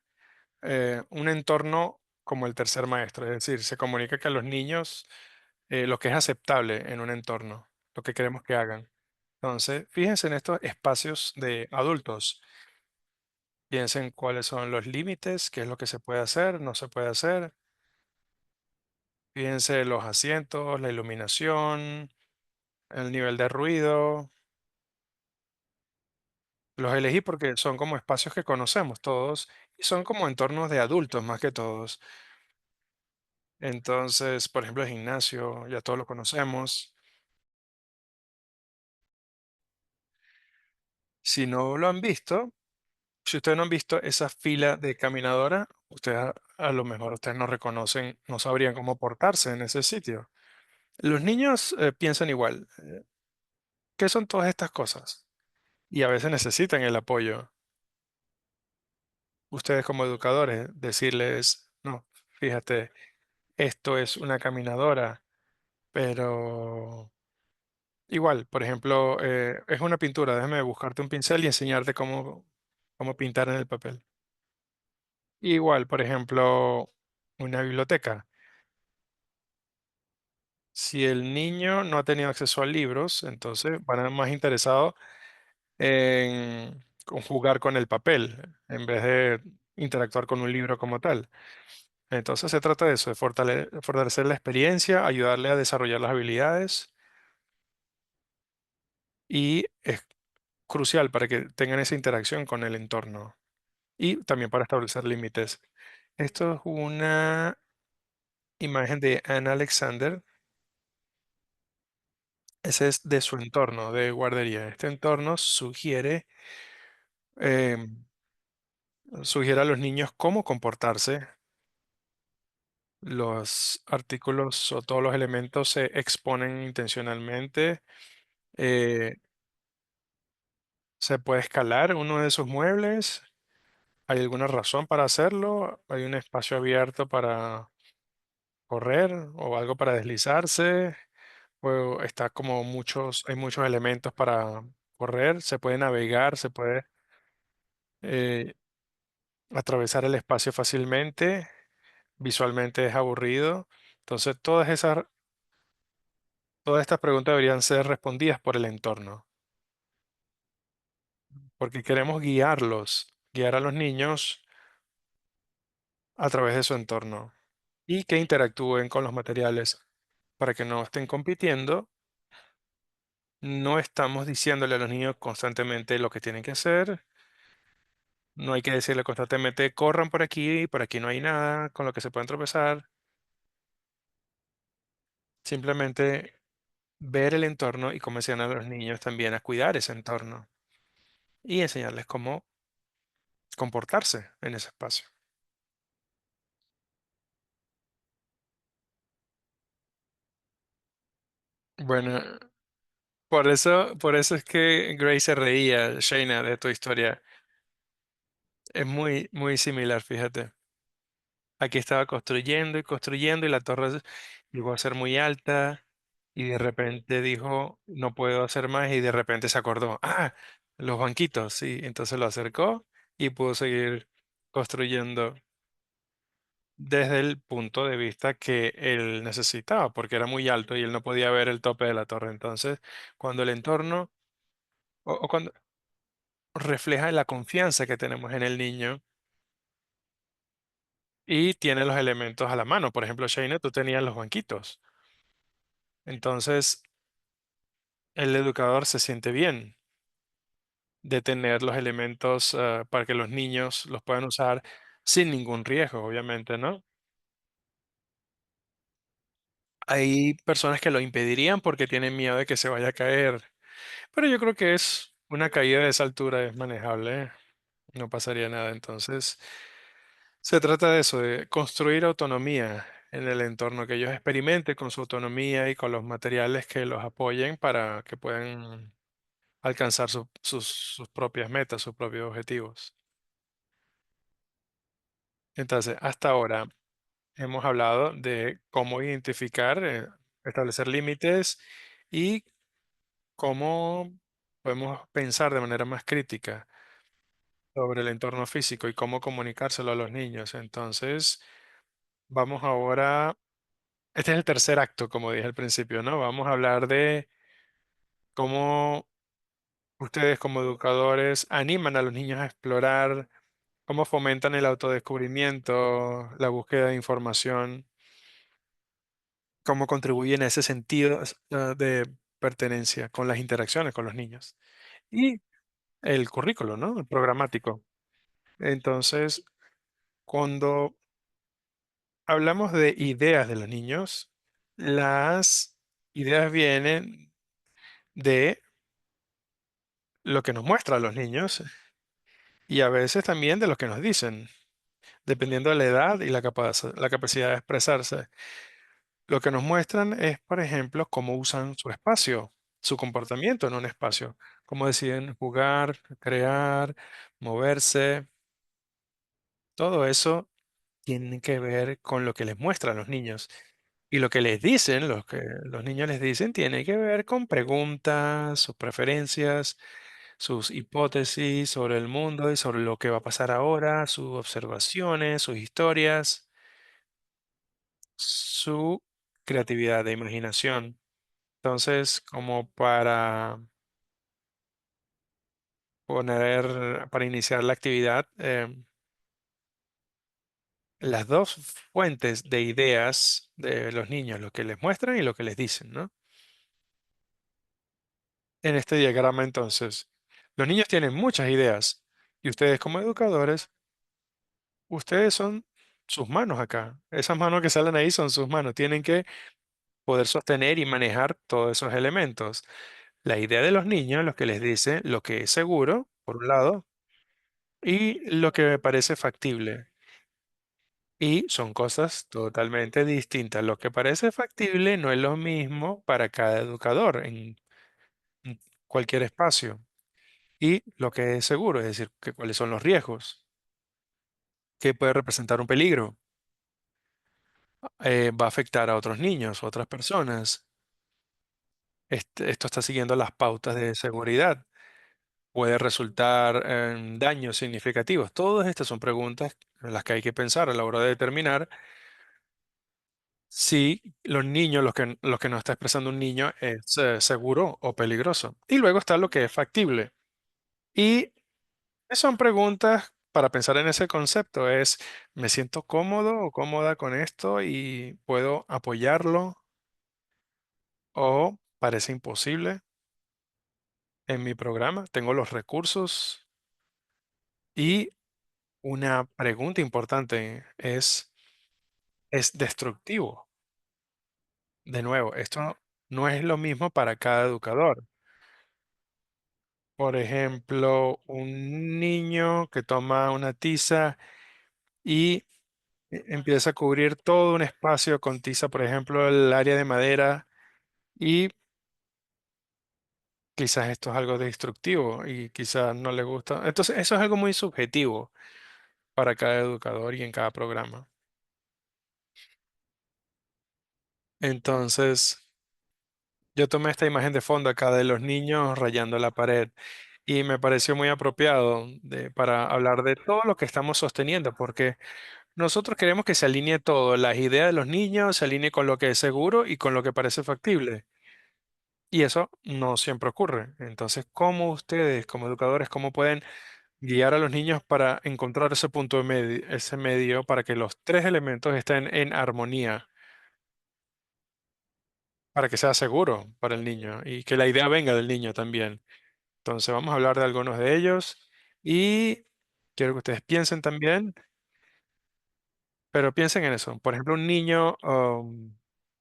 un entorno como el tercer maestro, es decir, se comunica que a los niños lo que es aceptable en un entorno, lo que queremos que hagan. Entonces, fíjense en estos espacios de adultos, piensen cuáles son los límites, qué es lo que se puede hacer, no se puede hacer. Fíjense los asientos, la iluminación, el nivel de ruido. Los elegí porque son como espacios que conocemos todos y son como entornos de adultos más que todos. Entonces, por ejemplo, el gimnasio, ya todos lo conocemos. Si no lo han visto, si ustedes no han visto esa fila de caminadora, ustedes a lo mejor ustedes no reconocen, no sabrían cómo portarse en ese sitio. Los niños piensan igual. ¿Qué son todas estas cosas? Y a veces necesitan el apoyo. Ustedes como educadores, decirles, no, fíjate, esto es una caminadora, pero igual, por ejemplo, es una pintura, déjame buscarte un pincel y enseñarte cómo pintar en el papel. Igual, por ejemplo, una biblioteca. Si el niño no ha tenido acceso a libros, entonces van a estar más interesados en jugar con el papel en vez de interactuar con un libro como tal. Entonces se trata de eso, de fortalecer la experiencia, ayudarle a desarrollar las habilidades y es crucial para que tengan esa interacción con el entorno y también para establecer límites. Esto es una imagen de Anne Alexander. Ese es de su entorno de guardería. Este entorno em, sugiere a los niños cómo comportarse. Los artículos o todos los elementos se exponen intencionalmente. eh, Se puede escalar uno de esos muebles. ¿Hay alguna razón para hacerlo? ¿Hay un espacio abierto para correr o algo para deslizarse? O está como hay muchos elementos para correr. Se puede navegar, se puede eh, atravesar el espacio fácilmente. Visualmente es aburrido. Entonces, todas estas preguntas deberían ser respondidas por el entorno, porque queremos guiar a los niños a través de su entorno y que interactúen con los materiales para que no estén compitiendo. No estamos diciéndole a los niños constantemente lo que tienen que hacer. No hay que decirle constantemente, corran por aquí no hay nada con lo que se pueden tropezar. Simplemente ver el entorno y cómo enseñar a los niños también a cuidar ese entorno y enseñarles cómo comportarse en ese espacio. Bueno, por eso es que Grace se reía, Shayna, de tu historia. Es muy, muy similar, fíjate. Aquí estaba construyendo y construyendo y la torre llegó a ser muy alta y de repente dijo, no puedo hacer más y de repente se acordó, los banquitos, sí, entonces lo acercó y pudo seguir construyendo desde el punto de vista que él necesitaba, porque era muy alto y él no podía ver el tope de la torre. Entonces, cuando el entorno o cuando refleja la confianza que tenemos en el niño y tiene los elementos a la mano. Por ejemplo, Shane, tú tenías los banquitos. Entonces, el educador se siente bien de tener los elementos para que los niños los puedan usar sin ningún riesgo, obviamente, ¿no? Hay personas que lo impedirían porque tienen miedo de que se vaya a caer, pero yo creo que es una caída de esa altura, es manejable, no pasaría nada. Entonces, se trata de eso, de construir autonomía en el entorno, que ellos experimenten con su autonomía y con los materiales que los apoyen para que puedan alcanzar sus propias metas, sus propios objetivos. Entonces, hasta ahora hemos hablado de cómo identificar, establecer límites y cómo podemos pensar de manera más crítica sobre el entorno físico y cómo comunicárselo a los niños. Entonces, vamos ahora, este es el tercer acto, como dije al principio, ¿no? Vamos a hablar de cómo ustedes como educadores animan a los niños a explorar, cómo fomentan el autodescubrimiento, la búsqueda de información, cómo contribuyen a ese sentido de pertenencia con las interacciones con los niños. Y el currículo, ¿no? El programático. Entonces, cuando hablamos de ideas de los niños, las ideas vienen de lo que nos muestran los niños y a veces también de lo que nos dicen, dependiendo de la edad y la capacidad de expresarse. Lo que nos muestran es, por ejemplo, cómo usan su espacio. su comportamiento en un espacio, cómo deciden jugar, crear, moverse. Todo eso tiene que ver con lo que les muestran los niños. Y lo que les dicen, lo que los niños les dicen, tiene que ver con preguntas, sus preferencias, sus hipótesis sobre el mundo y sobre lo que va a pasar ahora, sus observaciones, sus historias, su creatividad de imaginación. Entonces, como para iniciar la actividad, las dos fuentes de ideas de los niños, lo que les muestran y lo que les dicen, ¿no? En este diagrama, entonces, los niños tienen muchas ideas y ustedes como educadores, ustedes son sus manos acá. Esas manos que salen ahí son sus manos. Tienen que poder sostener y manejar todos esos elementos. La idea de los niños, lo que les dice, lo que es seguro, por un lado, y lo que me parece factible. Y son cosas totalmente distintas. Lo que parece factible no es lo mismo para cada educador en cualquier espacio. Y lo que es seguro, es decir, que cuáles son los riesgos, que puede representar un peligro, va a afectar a otros niños, otras personas. Esto está siguiendo las pautas de seguridad. Puede resultar en daños significativos. Todas estas son preguntas en las que hay que pensar a la hora de determinar si los niños, lo que nos está expresando un niño es seguro o peligroso. Y luego está lo que es factible. Y son preguntas para pensar en ese concepto. ¿Me siento cómodo o cómoda con esto y puedo apoyarlo? ¿O parece imposible en mi programa? ¿Tengo los recursos? Y una pregunta importante ¿es destructivo? De nuevo, esto no es lo mismo para cada educador. Por ejemplo, un niño que toma una tiza y empieza a cubrir todo un espacio con tiza, por ejemplo, el área de madera, y quizás esto es algo destructivo y quizás no le gusta. Entonces, eso es algo muy subjetivo para cada educador y en cada programa. Entonces, yo tomé esta imagen de fondo acá de los niños rayando la pared y me pareció muy apropiado para hablar de todo lo que estamos sosteniendo, porque nosotros queremos que se alinee todo, las ideas de los niños se alinee con lo que es seguro y con lo que parece factible. Y eso no siempre ocurre. Entonces, ¿cómo ustedes, como educadores, cómo pueden guiar a los niños para encontrar ese punto de medio, ese medio para que los tres elementos estén en armonía, para que sea seguro para el niño y que la idea venga del niño también? Entonces, vamos a hablar de algunos de ellos y quiero que ustedes piensen también, pero piensen en eso. Por ejemplo, un niño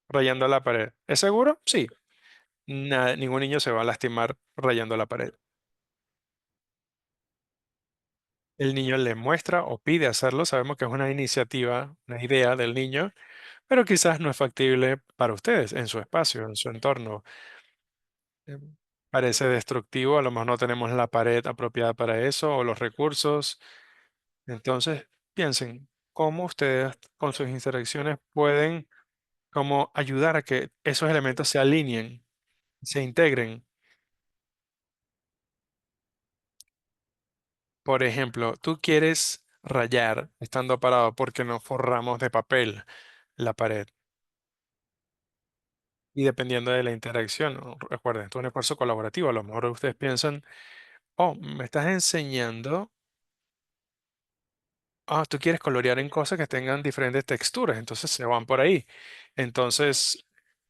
rayando la pared. ¿Es seguro? Sí. Ningún niño se va a lastimar rayando la pared. El niño le muestra o pide hacerlo. Sabemos que es una iniciativa, una idea del niño, pero quizás no es factible para ustedes en su espacio, en su entorno. Eh, Parece destructivo, a lo mejor no tenemos la pared apropiada para eso o los recursos. Entonces, piensen cómo ustedes con sus interacciones pueden como ayudar a que esos elementos se alineen, se integren. Por ejemplo, tú quieres rayar estando parado porque no forramos de papel la pared. Y dependiendo de la interacción, ¿no? Recuerden, esto es un esfuerzo colaborativo. A lo mejor ustedes piensan, oh, me estás enseñando, tú quieres colorear en cosas que tengan diferentes texturas, entonces se van por ahí. Entonces,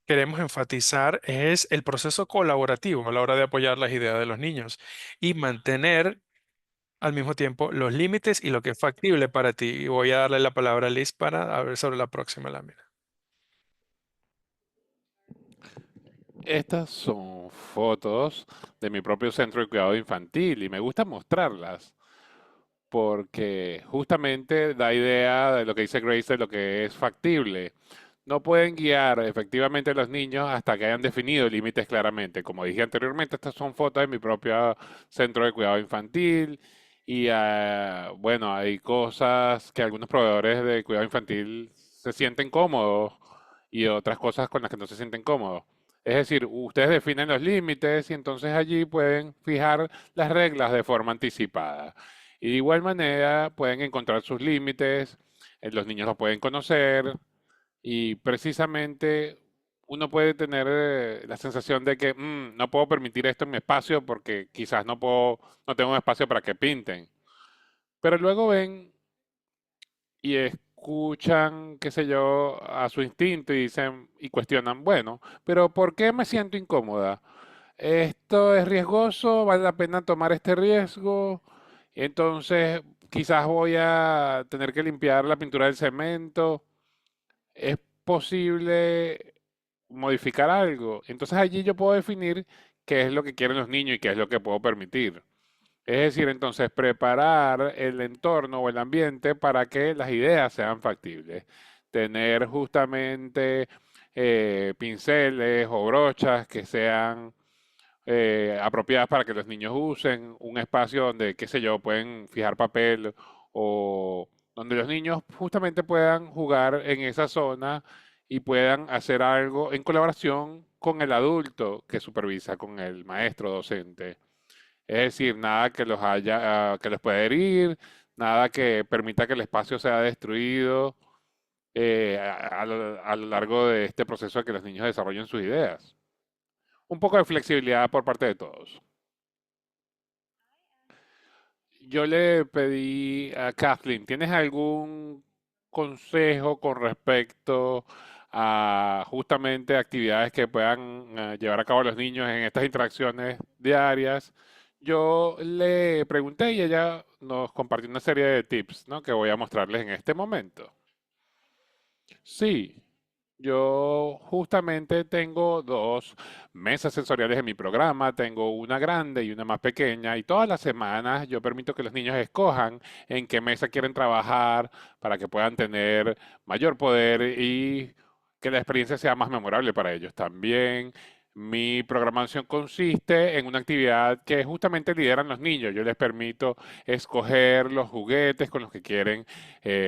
queremos enfatizar es el proceso colaborativo a la hora de apoyar las ideas de los niños y mantener al mismo tiempo los límites y lo que es factible para ti. Y voy a darle la palabra a Liz para hablar sobre la próxima lámina. Estas son fotos de mi propio centro de cuidado infantil y me gusta mostrarlas porque justamente da idea de lo que dice Grace de lo que es factible. no pueden guiar efectivamente a los niños hasta que hayan definido límites claramente. Como dije anteriormente, estas son fotos de mi propio centro de cuidado infantil y bueno, hay cosas que algunos proveedores de cuidado infantil se sienten cómodos y otras cosas con las que no se sienten cómodos. Es decir, ustedes definen los límites y entonces allí pueden fijar las reglas de forma anticipada. Y de igual manera pueden encontrar sus límites, los niños los pueden conocer, y precisamente uno puede tener la sensación de que no puedo permitir esto en mi espacio porque quizás no tengo un espacio para que pinten. Pero luego ven y escuchan, qué sé yo, a su instinto y dicen y cuestionan, bueno, pero ¿por qué me siento incómoda? ¿Esto es riesgoso? ¿Vale la pena tomar este riesgo? Entonces, quizás voy a tener que limpiar la pintura del cemento. ¿Es posible modificar algo? Entonces allí yo puedo definir qué es lo que quieren los niños y qué es lo que puedo permitir. Es decir, entonces preparar el entorno o el ambiente para que las ideas sean factibles. Tener justamente pinceles o brochas que sean apropiadas para que los niños usen, un espacio donde, qué sé yo, pueden fijar papel o donde los niños justamente puedan jugar en esa zona y puedan hacer algo en colaboración con el adulto que supervisa, con el maestro docente. Es decir, nada que que los pueda herir, nada que permita que el espacio sea destruido a lo largo de este proceso de que los niños desarrollen sus ideas. Un poco de flexibilidad por parte de todos. Yo le pedí a Kathleen, ¿tienes algún consejo con respecto a justamente actividades que puedan llevar a cabo los niños en estas interacciones diarias? Yo le pregunté y ella nos compartió una serie de tips, ¿no? Que voy a mostrarles en este momento. Sí, yo justamente tengo dos mesas sensoriales en mi programa, tengo una grande y una más pequeña, y todas las semanas yo permito que los niños escojan en qué mesa quieren trabajar para que puedan tener mayor poder y que la experiencia sea más memorable para ellos. También mi programación consiste en una actividad que justamente lideran los niños. Yo les permito escoger los juguetes con los que quieren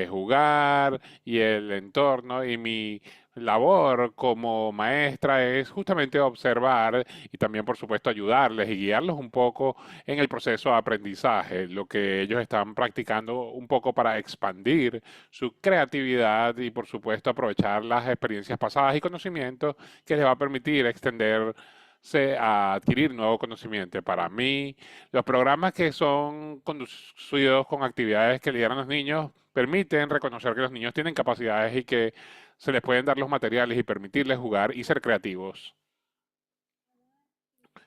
jugar y el entorno, y mi labor como maestra es justamente observar y también, por supuesto, ayudarles y guiarlos un poco en el proceso de aprendizaje, lo que ellos están practicando un poco para expandir su creatividad y, por supuesto, aprovechar las experiencias pasadas y conocimientos que les va a permitir extenderse a adquirir nuevo conocimiento. Para mí, los programas que son conducidos con actividades que lideran los niños permiten reconocer que los niños tienen capacidades y que se les pueden dar los materiales y permitirles jugar y ser creativos.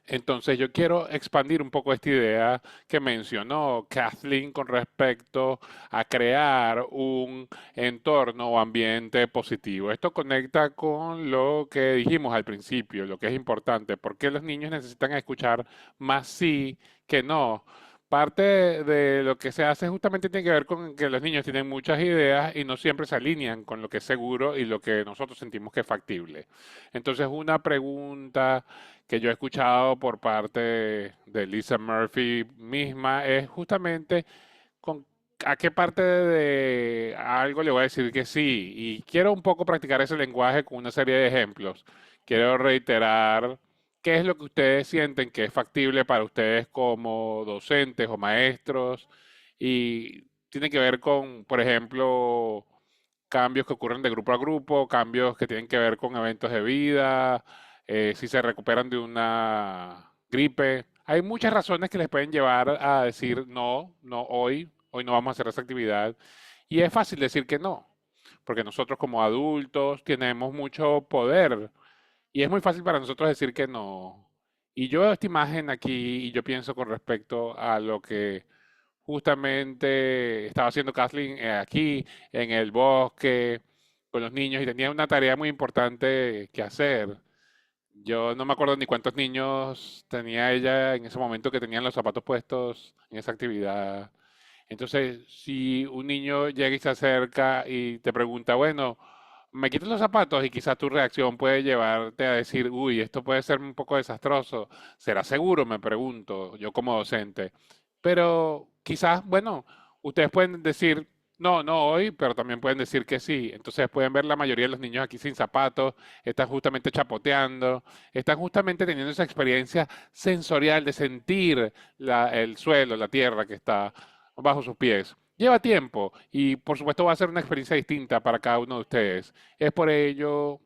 Entonces yo quiero expandir un poco esta idea que mencionó Kathleen con respecto a crear un entorno o ambiente positivo. Esto conecta con lo que dijimos al principio, lo que es importante, porque los niños necesitan escuchar más sí que no. Parte de lo que se hace justamente tiene que ver con que los niños tienen muchas ideas y no siempre se alinean con lo que es seguro y lo que nosotros sentimos que es factible. Entonces, una pregunta que yo he escuchado por parte de Lisa Murphy misma es justamente con a qué parte de algo le voy a decir que sí. Y quiero un poco practicar ese lenguaje con una serie de ejemplos. Quiero reiterar qué es lo que ustedes sienten que es factible para ustedes como docentes o maestros y tiene que ver con, por ejemplo, cambios que ocurren de grupo a grupo, cambios que tienen que ver con eventos de vida, si se recuperan de una gripe. Hay muchas razones que les pueden llevar a decir no, no hoy, hoy no vamos a hacer esa actividad. Y es fácil decir que no, porque nosotros como adultos tenemos mucho poder y es muy fácil para nosotros decir que no. Y yo veo esta imagen aquí y yo pienso con respecto a lo que justamente estaba haciendo Kathleen aquí en el bosque con los niños y tenía una tarea muy importante que hacer. Yo no me acuerdo ni cuántos niños tenía ella en ese momento que tenían los zapatos puestos en esa actividad. Entonces, si un niño llega y se acerca y te pregunta, bueno, me quitas los zapatos y quizás tu reacción puede llevarte a decir, uy, esto puede ser un poco desastroso. ¿Será seguro? Me pregunto, yo como docente. Pero quizás, bueno, ustedes pueden decir, no, no hoy, pero también pueden decir que sí. Entonces pueden ver la mayoría de los niños aquí sin zapatos, están justamente chapoteando, están justamente teniendo esa experiencia sensorial de sentir el suelo, la tierra que está bajo sus pies. Lleva tiempo y por supuesto va a ser una experiencia distinta para cada uno de ustedes. Es por ello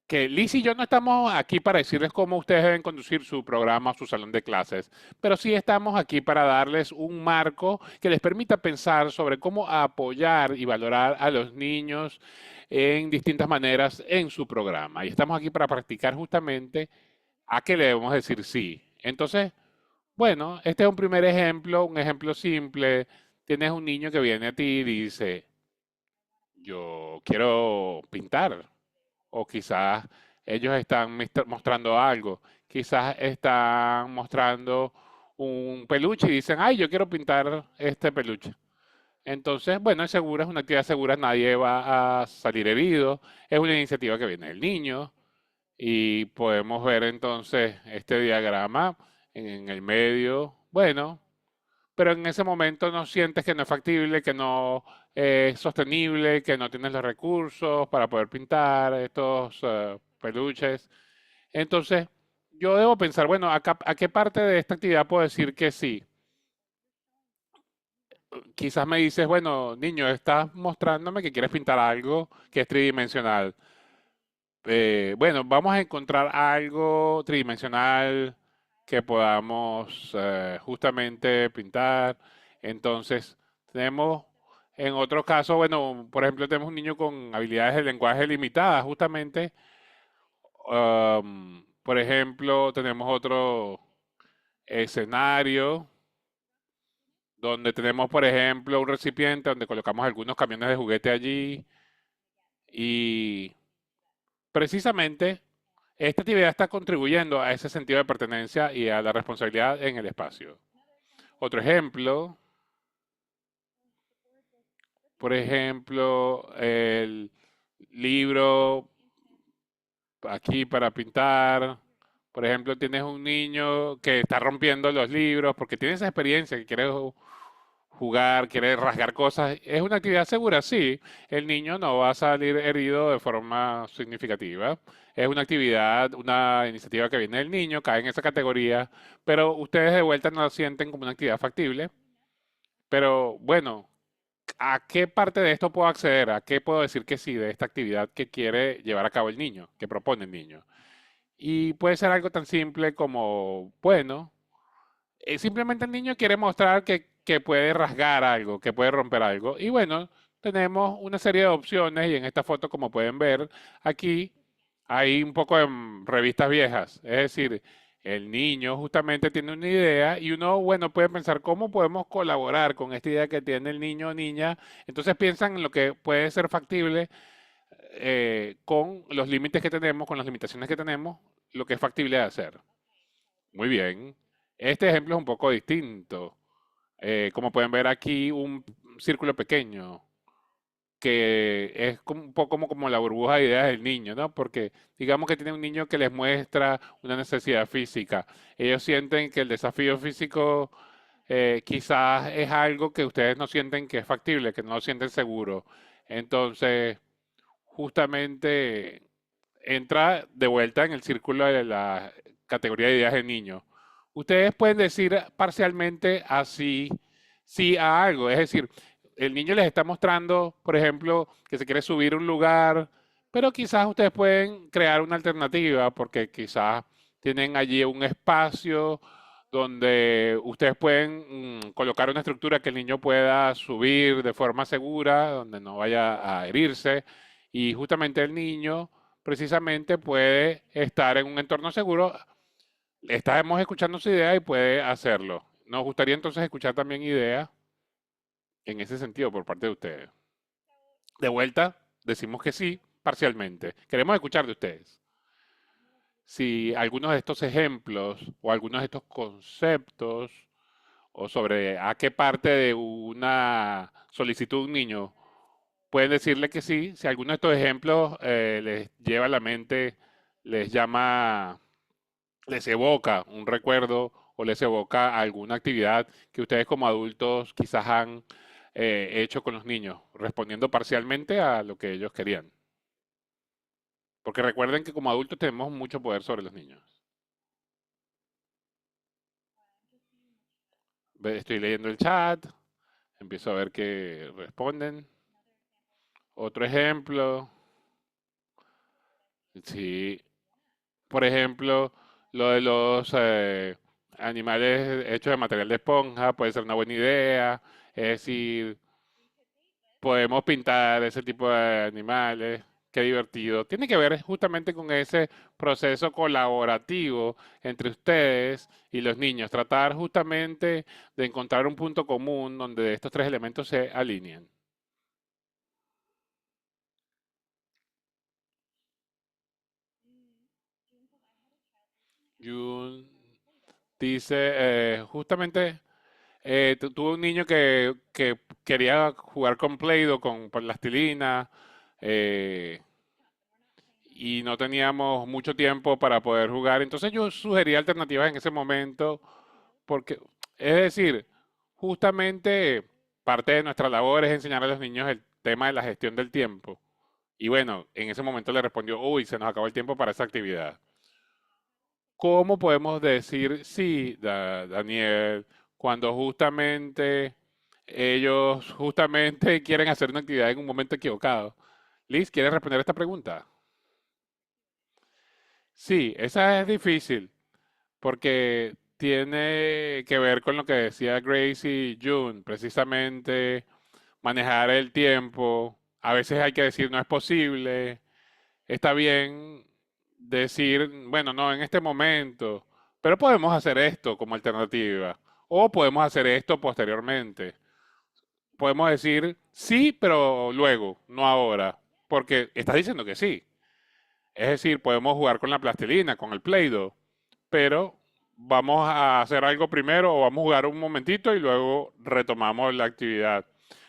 que Liz y yo no estamos aquí para decirles cómo ustedes deben conducir su programa o su salón de clases, pero sí estamos aquí para darles un marco que les permita pensar sobre cómo apoyar y valorar a los niños en distintas maneras en su programa. Y estamos aquí para practicar justamente a qué le debemos decir sí. Entonces, bueno, este es un primer ejemplo, un ejemplo simple. Tienes un niño que viene a ti y dice, yo quiero pintar. O quizás ellos están mostrando algo. Quizás están mostrando un peluche y dicen, ay, yo quiero pintar este peluche. Entonces, bueno, es segura, es una actividad segura, nadie va a salir herido. Es una iniciativa que viene del niño. Y podemos ver entonces este diagrama en el medio. Bueno, pero en ese momento no sientes que no es factible, que no es sostenible, que no tienes los recursos para poder pintar estos peluches. Entonces, yo debo pensar, bueno, ¿a qué parte de esta actividad puedo decir que sí? Quizás me dices, bueno, niño, estás mostrándome que quieres pintar algo que es tridimensional. Bueno, vamos a encontrar algo tridimensional que podamos justamente pintar. Entonces, tenemos en otro caso, bueno, por ejemplo, tenemos un niño con habilidades de lenguaje limitadas, justamente. Por ejemplo, tenemos otro escenario donde tenemos, por ejemplo, un recipiente donde colocamos algunos camiones de juguete allí y precisamente esta actividad está contribuyendo a ese sentido de pertenencia y a la responsabilidad en el espacio. Otro ejemplo, por ejemplo, el libro aquí para pintar. Por ejemplo, tienes un niño que está rompiendo los libros porque tiene esa experiencia, que quiere jugar, quiere rasgar cosas. ¿Es una actividad segura? Sí. El niño no va a salir herido de forma significativa. Es una actividad, una iniciativa que viene del niño, cae en esa categoría, pero ustedes de vuelta no la sienten como una actividad factible. Pero bueno, ¿a qué parte de esto puedo acceder? ¿A qué puedo decir que sí de esta actividad que quiere llevar a cabo el niño, que propone el niño? Y puede ser algo tan simple como, bueno, simplemente el niño quiere mostrar que puede rasgar algo, que puede romper algo. Y bueno, tenemos una serie de opciones y en esta foto, como pueden ver, aquí hay un poco de revistas viejas. Es decir, el niño justamente tiene una idea y uno, bueno, puede pensar cómo podemos colaborar con esta idea que tiene el niño o niña. Entonces piensan en lo que puede ser factible con los límites que tenemos, con las limitaciones que tenemos, lo que es factible de hacer. Muy bien. Este ejemplo es un poco distinto. Como pueden ver aquí, un círculo pequeño, que es un poco como la burbuja de ideas del niño, ¿no? Porque digamos que tiene un niño que les muestra una necesidad física. Ellos sienten que el desafío físico quizás es algo que ustedes no sienten que es factible, que no lo sienten seguro. Entonces, justamente entra de vuelta en el círculo de la categoría de ideas de niño. Ustedes pueden decir parcialmente así, sí a algo. Es decir, el niño les está mostrando, por ejemplo, que se quiere subir a un lugar, pero quizás ustedes pueden crear una alternativa porque quizás tienen allí un espacio donde ustedes pueden colocar una estructura que el niño pueda subir de forma segura, donde no vaya a herirse. Y justamente el niño precisamente puede estar en un entorno seguro. Estamos escuchando su idea y puede hacerlo. Nos gustaría entonces escuchar también ideas en ese sentido por parte de ustedes. De vuelta, decimos que sí, parcialmente. Queremos escuchar de ustedes. Si algunos de estos ejemplos o algunos de estos conceptos o sobre a qué parte de una solicitud de un niño pueden decirle que sí. Si alguno de estos ejemplos les lleva a la mente, les llama, les evoca un recuerdo o les evoca alguna actividad que ustedes como adultos quizás han hecho con los niños, respondiendo parcialmente a lo que ellos querían. Porque recuerden que como adultos tenemos mucho poder sobre los niños. Estoy leyendo el chat, empiezo a ver que responden. Otro ejemplo, sí, por ejemplo, lo de los animales hechos de material de esponja puede ser una buena idea. Es decir, podemos pintar ese tipo de animales. Qué divertido. Tiene que ver justamente con ese proceso colaborativo entre ustedes y los niños. Tratar justamente de encontrar un punto común donde estos tres elementos se alineen. Jun dice, justamente tuve un niño que quería jugar con Play-Doh, con plastilina, eh, y no teníamos mucho tiempo para poder jugar. Entonces yo sugerí alternativas en ese momento, porque, es decir, justamente parte de nuestra labor es enseñar a los niños el tema de la gestión del tiempo. Y bueno, en ese momento le respondió, uy, se nos acabó el tiempo para esa actividad. ¿Cómo podemos decir sí, Daniel, cuando justamente ellos justamente quieren hacer una actividad en un momento equivocado? Liz, ¿quieres responder a esta pregunta? Sí, esa es difícil porque tiene que ver con lo que decía Grace y June, precisamente manejar el tiempo. A veces hay que decir no es posible. Está bien decir, bueno, no, en este momento, pero podemos hacer esto como alternativa, o podemos hacer esto posteriormente. Podemos decir sí, pero luego, no ahora, porque estás diciendo que sí. Es decir, podemos jugar con la plastilina, con el Play-Doh, pero vamos a hacer algo primero o vamos a jugar un momentito y luego retomamos la actividad.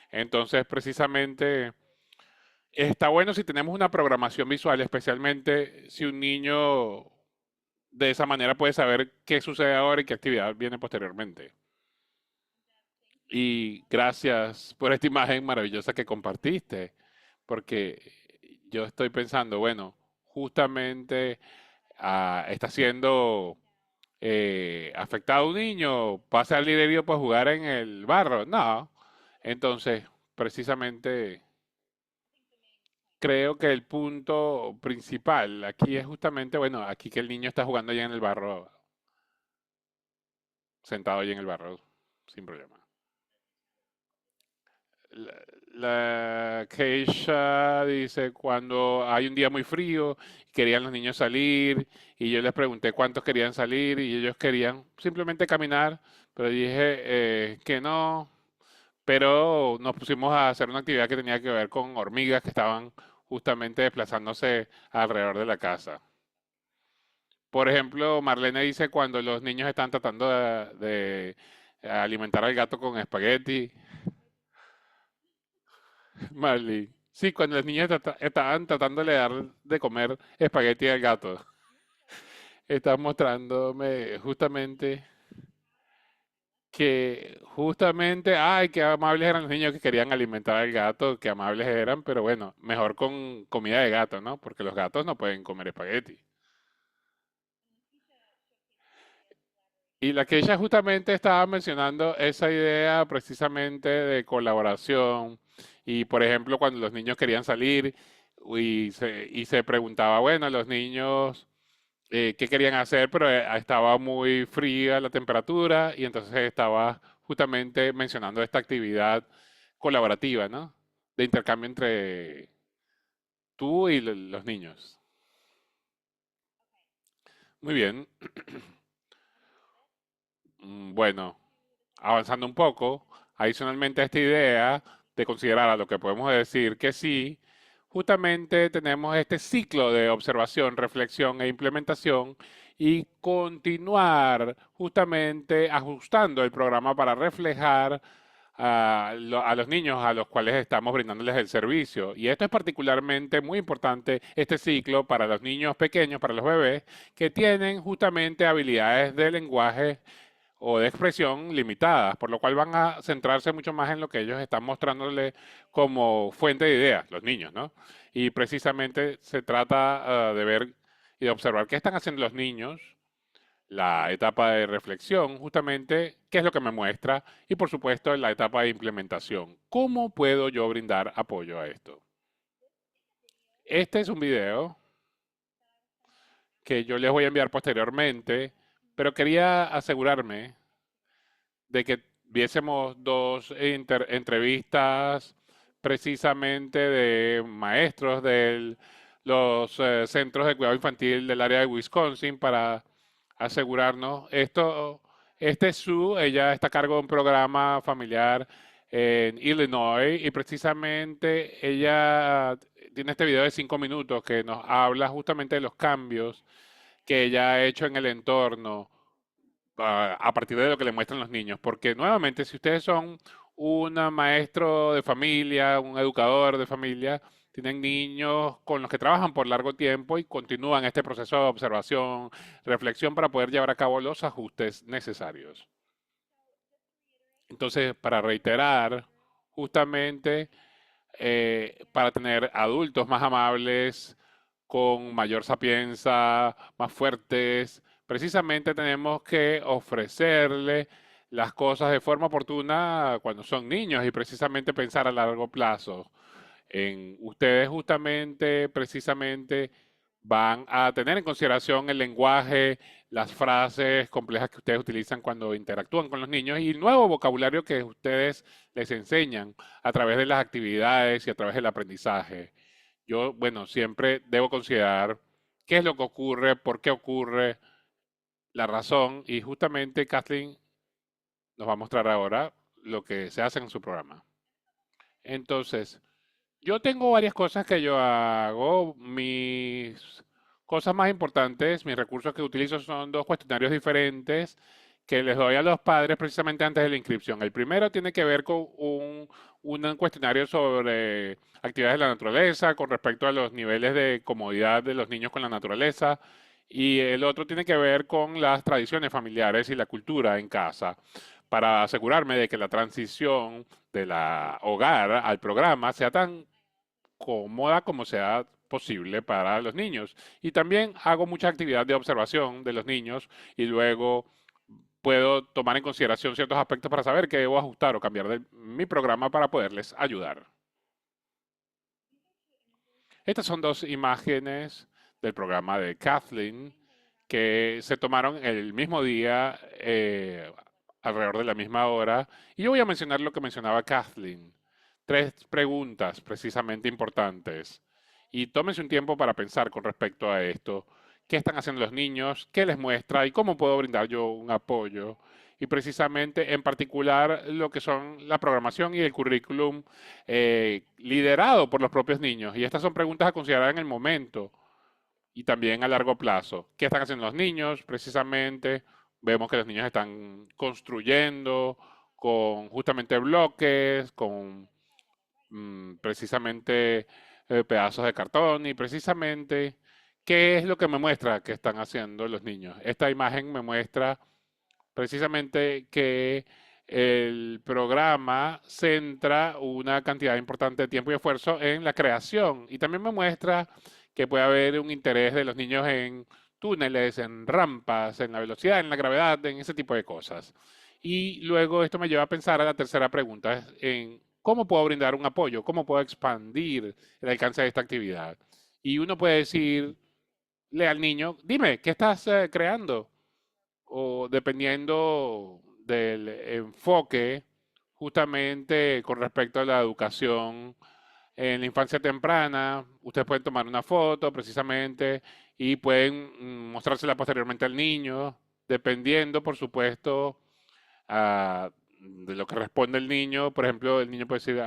Entonces, precisamente está bueno si tenemos una programación visual, especialmente si un niño de esa manera puede saber qué sucede ahora y qué actividad viene posteriormente. Y gracias por esta imagen maravillosa que compartiste, porque yo estoy pensando, bueno, justamente está siendo afectado un niño, va a salir herido por jugar en el barro. No. Entonces, precisamente creo que el punto principal aquí es justamente, bueno, aquí que el niño está jugando allá en el barro, sentado allí en el barro, sin problema. La, la Keisha dice, cuando hay un día muy frío, querían los niños salir, y yo les pregunté cuántos querían salir, y ellos querían simplemente caminar, pero dije que no, pero nos pusimos a hacer una actividad que tenía que ver con hormigas que estaban justamente desplazándose alrededor de la casa. Por ejemplo, Marlene dice cuando los niños están tratando de alimentar al gato con espagueti. Marley. Sí, cuando los niños estaban tratándole de dar de comer espagueti al gato. Están mostrándome justamente que justamente, ay, qué amables eran los niños que querían alimentar al gato, qué amables eran, pero bueno, mejor con comida de gato, ¿no? Porque los gatos no pueden comer espagueti. Y la que ella justamente estaba mencionando esa idea precisamente de colaboración. Y por ejemplo, cuando los niños querían salir y se preguntaba, bueno, los niños qué querían hacer, pero estaba muy fría la temperatura y entonces estaba justamente mencionando esta actividad colaborativa, ¿no? De intercambio entre tú y los niños. Muy bien. Bueno, avanzando un poco, adicionalmente a esta idea de considerar a lo que podemos decir que sí, justamente tenemos este ciclo de observación, reflexión e implementación y continuar justamente ajustando el programa para reflejar a los niños a los cuales estamos brindándoles el servicio. Y esto es particularmente muy importante, este ciclo, para los niños pequeños, para los bebés, que tienen justamente habilidades de lenguaje o de expresión limitadas, por lo cual van a centrarse mucho más en lo que ellos están mostrándole como fuente de ideas, los niños, ¿no? Y precisamente se trata de ver y de observar qué están haciendo los niños, la etapa de reflexión, justamente, qué es lo que me muestra, y por supuesto la etapa de implementación. ¿Cómo puedo yo brindar apoyo a esto? Este es un video que yo les voy a enviar posteriormente, pero quería asegurarme de que viésemos dos entrevistas precisamente de maestros de los centros de cuidado infantil del área de Wisconsin para asegurarnos. Este es Sue, ella está a cargo de un programa familiar en Illinois y precisamente ella tiene este video de 5 minutos que nos habla justamente de los cambios que ella ha hecho en el entorno a partir de lo que le muestran los niños. Porque nuevamente, si ustedes son un maestro de familia, un educador de familia, tienen niños con los que trabajan por largo tiempo y continúan este proceso de observación, reflexión para poder llevar a cabo los ajustes necesarios. Entonces, para reiterar, justamente para tener adultos más amables, con mayor sapienza, más fuertes. Precisamente tenemos que ofrecerle las cosas de forma oportuna cuando son niños y precisamente pensar a largo plazo. En ustedes justamente, precisamente, van a tener en consideración el lenguaje, las frases complejas que ustedes utilizan cuando interactúan con los niños y el nuevo vocabulario que ustedes les enseñan a través de las actividades y a través del aprendizaje. Yo, bueno, siempre debo considerar qué es lo que ocurre, por qué ocurre, la razón, y justamente Kathleen nos va a mostrar ahora lo que se hace en su programa. Entonces, yo tengo varias cosas que yo hago. Mis cosas más importantes, mis recursos que utilizo son dos cuestionarios diferentes que les doy a los padres precisamente antes de la inscripción. El primero tiene que ver con un cuestionario sobre actividades de la naturaleza, con respecto a los niveles de comodidad de los niños con la naturaleza. Y el otro tiene que ver con las tradiciones familiares y la cultura en casa, para asegurarme de que la transición de la hogar al programa sea tan cómoda como sea posible para los niños. Y también hago mucha actividad de observación de los niños y luego puedo tomar en consideración ciertos aspectos para saber qué debo ajustar o cambiar de mi programa para poderles ayudar. Estas son dos imágenes del programa de Kathleen que se tomaron el mismo día, alrededor de la misma hora. Y yo voy a mencionar lo que mencionaba Kathleen. Tres preguntas precisamente importantes. Y tómense un tiempo para pensar con respecto a esto. ¿Qué están haciendo los niños? ¿Qué les muestra? ¿Y cómo puedo brindar yo un apoyo? Y precisamente, en particular, lo que son la programación y el currículum liderado por los propios niños. Y estas son preguntas a considerar en el momento y también a largo plazo. ¿Qué están haciendo los niños? Precisamente vemos que los niños están construyendo con justamente bloques, con precisamente pedazos de cartón y precisamente qué es lo que me muestra que están haciendo los niños. Esta imagen me muestra precisamente que el programa centra una cantidad importante de tiempo y esfuerzo en la creación y también me muestra que puede haber un interés de los niños en túneles, en rampas, en la velocidad, en la gravedad, en ese tipo de cosas. Y luego esto me lleva a pensar a la tercera pregunta, en cómo puedo brindar un apoyo, cómo puedo expandir el alcance de esta actividad. Y uno puede decirle al niño, dime, ¿qué estás creando? O dependiendo del enfoque, justamente con respecto a la educación en la infancia temprana, ustedes pueden tomar una foto precisamente y pueden mostrársela posteriormente al niño, dependiendo, por supuesto, de lo que responde el niño. Por ejemplo, el niño puede decir,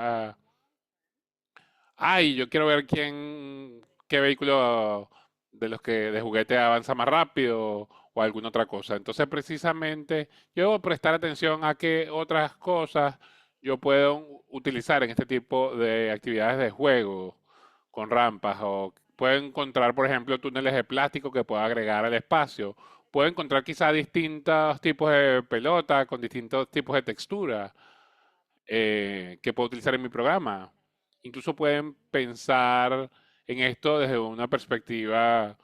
ay, yo quiero ver qué vehículo de los que de juguete avanza más rápido o alguna otra cosa. Entonces, precisamente, yo debo prestar atención a qué otras cosas yo puedo utilizar en este tipo de actividades de juego con rampas o puedo encontrar, por ejemplo, túneles de plástico que pueda agregar al espacio. Puedo encontrar quizá distintos tipos de pelota con distintos tipos de textura que puedo utilizar en mi programa. Incluso pueden pensar en esto desde una perspectiva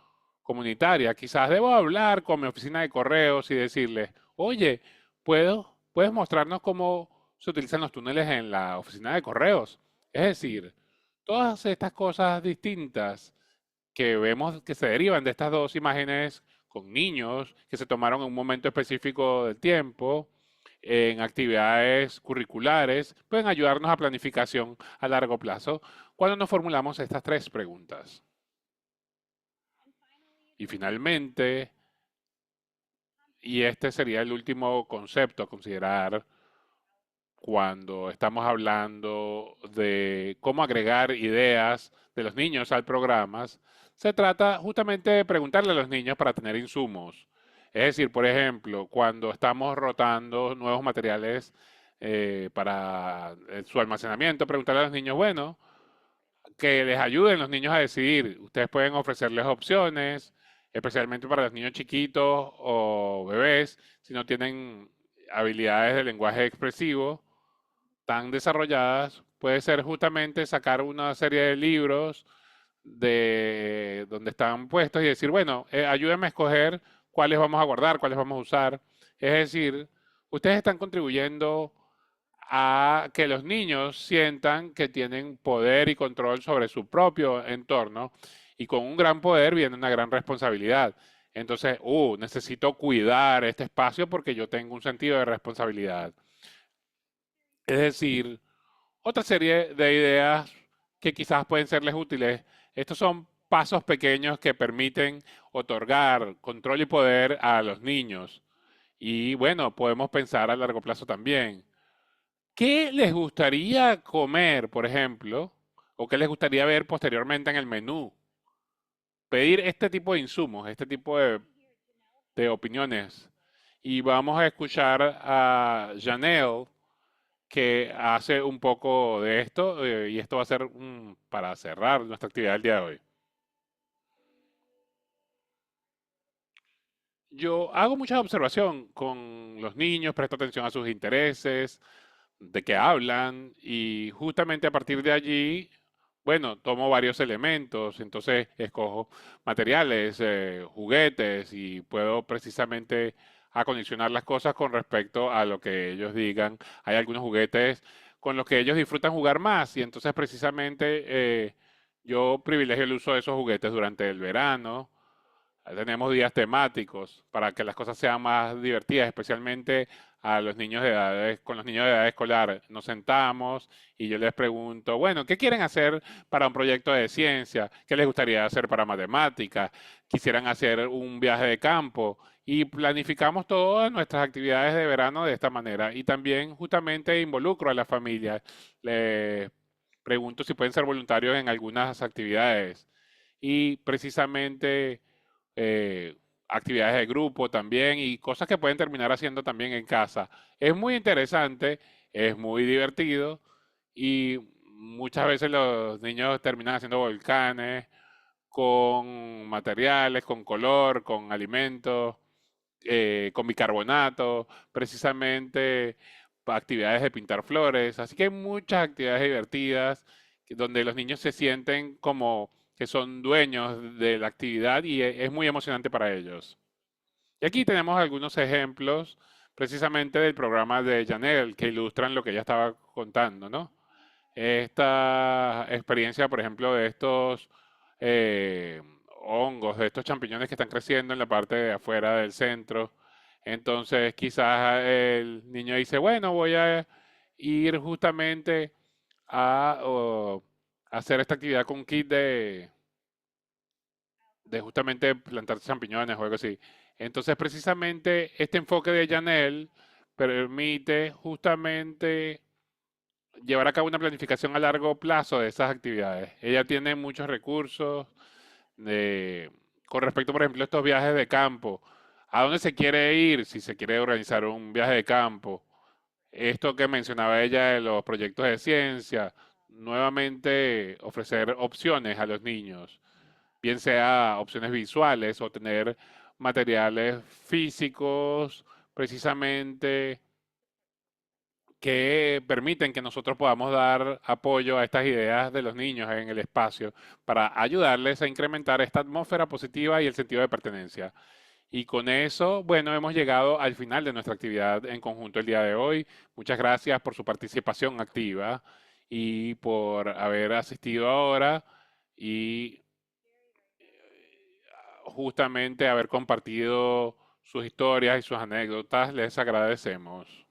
comunitaria. Quizás debo hablar con mi oficina de correos y decirles, oye, ¿puedes mostrarnos cómo se utilizan los túneles en la oficina de correos? Es decir, todas estas cosas distintas que vemos que se derivan de estas dos imágenes con niños que se tomaron en un momento específico del tiempo, en actividades curriculares, pueden ayudarnos a planificación a largo plazo cuando nos formulamos estas tres preguntas. Y finalmente, y este sería el último concepto a considerar cuando estamos hablando de cómo agregar ideas de los niños al programa, se trata justamente de preguntarle a los niños para tener insumos. Es decir, por ejemplo, cuando estamos rotando nuevos materiales para su almacenamiento, preguntarle a los niños, bueno, que les ayuden los niños a decidir. Ustedes pueden ofrecerles opciones, especialmente para los niños chiquitos o bebés, si no tienen habilidades de lenguaje expresivo tan desarrolladas, puede ser justamente sacar una serie de libros de donde están puestos y decir, bueno, ayúdenme a escoger cuáles vamos a guardar, cuáles vamos a usar. Es decir, ustedes están contribuyendo a que los niños sientan que tienen poder y control sobre su propio entorno y con un gran poder viene una gran responsabilidad. Entonces, necesito cuidar este espacio porque yo tengo un sentido de responsabilidad. Es decir, otra serie de ideas que quizás pueden serles útiles. Estos son pasos pequeños que permiten otorgar control y poder a los niños. Y bueno, podemos pensar a largo plazo también. ¿Qué les gustaría comer, por ejemplo? ¿O qué les gustaría ver posteriormente en el menú? Pedir este tipo de insumos, este tipo de opiniones. Y vamos a escuchar a Janelle que hace un poco de esto y esto va a ser para cerrar nuestra actividad del día de hoy. Yo hago mucha observación con los niños, presto atención a sus intereses, de qué hablan y justamente a partir de allí, bueno, tomo varios elementos, entonces escojo materiales, juguetes y puedo precisamente acondicionar las cosas con respecto a lo que ellos digan. Hay algunos juguetes con los que ellos disfrutan jugar más y entonces precisamente yo privilegio el uso de esos juguetes durante el verano. Tenemos días temáticos para que las cosas sean más divertidas, especialmente a los niños de con los niños de edad escolar. Nos sentamos y yo les pregunto, bueno, ¿qué quieren hacer para un proyecto de ciencia? ¿Qué les gustaría hacer para matemáticas? ¿Quisieran hacer un viaje de campo? Y planificamos todas nuestras actividades de verano de esta manera. Y también justamente involucro a la familia. Les pregunto si pueden ser voluntarios en algunas actividades. Y precisamente eh, actividades de grupo también y cosas que pueden terminar haciendo también en casa. Es muy interesante, es muy divertido y muchas veces los niños terminan haciendo volcanes con materiales, con color, con alimentos, con bicarbonato, precisamente actividades de pintar flores. Así que hay muchas actividades divertidas donde los niños se sienten como que son dueños de la actividad y es muy emocionante para ellos. Y aquí tenemos algunos ejemplos precisamente del programa de Janelle que ilustran lo que ella estaba contando, ¿no? Esta experiencia, por ejemplo, de estos eh, hongos, de estos champiñones que están creciendo en la parte de afuera del centro. Entonces, quizás el niño dice, bueno, voy a ir justamente a hacer esta actividad con un kit de justamente plantar champiñones o algo así. Entonces, precisamente este enfoque de Janelle permite justamente llevar a cabo una planificación a largo plazo de esas actividades. Ella tiene muchos recursos con respecto, por ejemplo, a estos viajes de campo. ¿A dónde se quiere ir? Si se quiere organizar un viaje de campo. Esto que mencionaba ella de los proyectos de ciencia, nuevamente ofrecer opciones a los niños, bien sea opciones visuales o tener materiales físicos precisamente que permiten que nosotros podamos dar apoyo a estas ideas de los niños en el espacio para ayudarles a incrementar esta atmósfera positiva y el sentido de pertenencia. Y con eso, bueno, hemos llegado al final de nuestra actividad en conjunto el día de hoy. Muchas gracias por su participación activa y por haber asistido ahora y justamente haber compartido sus historias y sus anécdotas. Les agradecemos.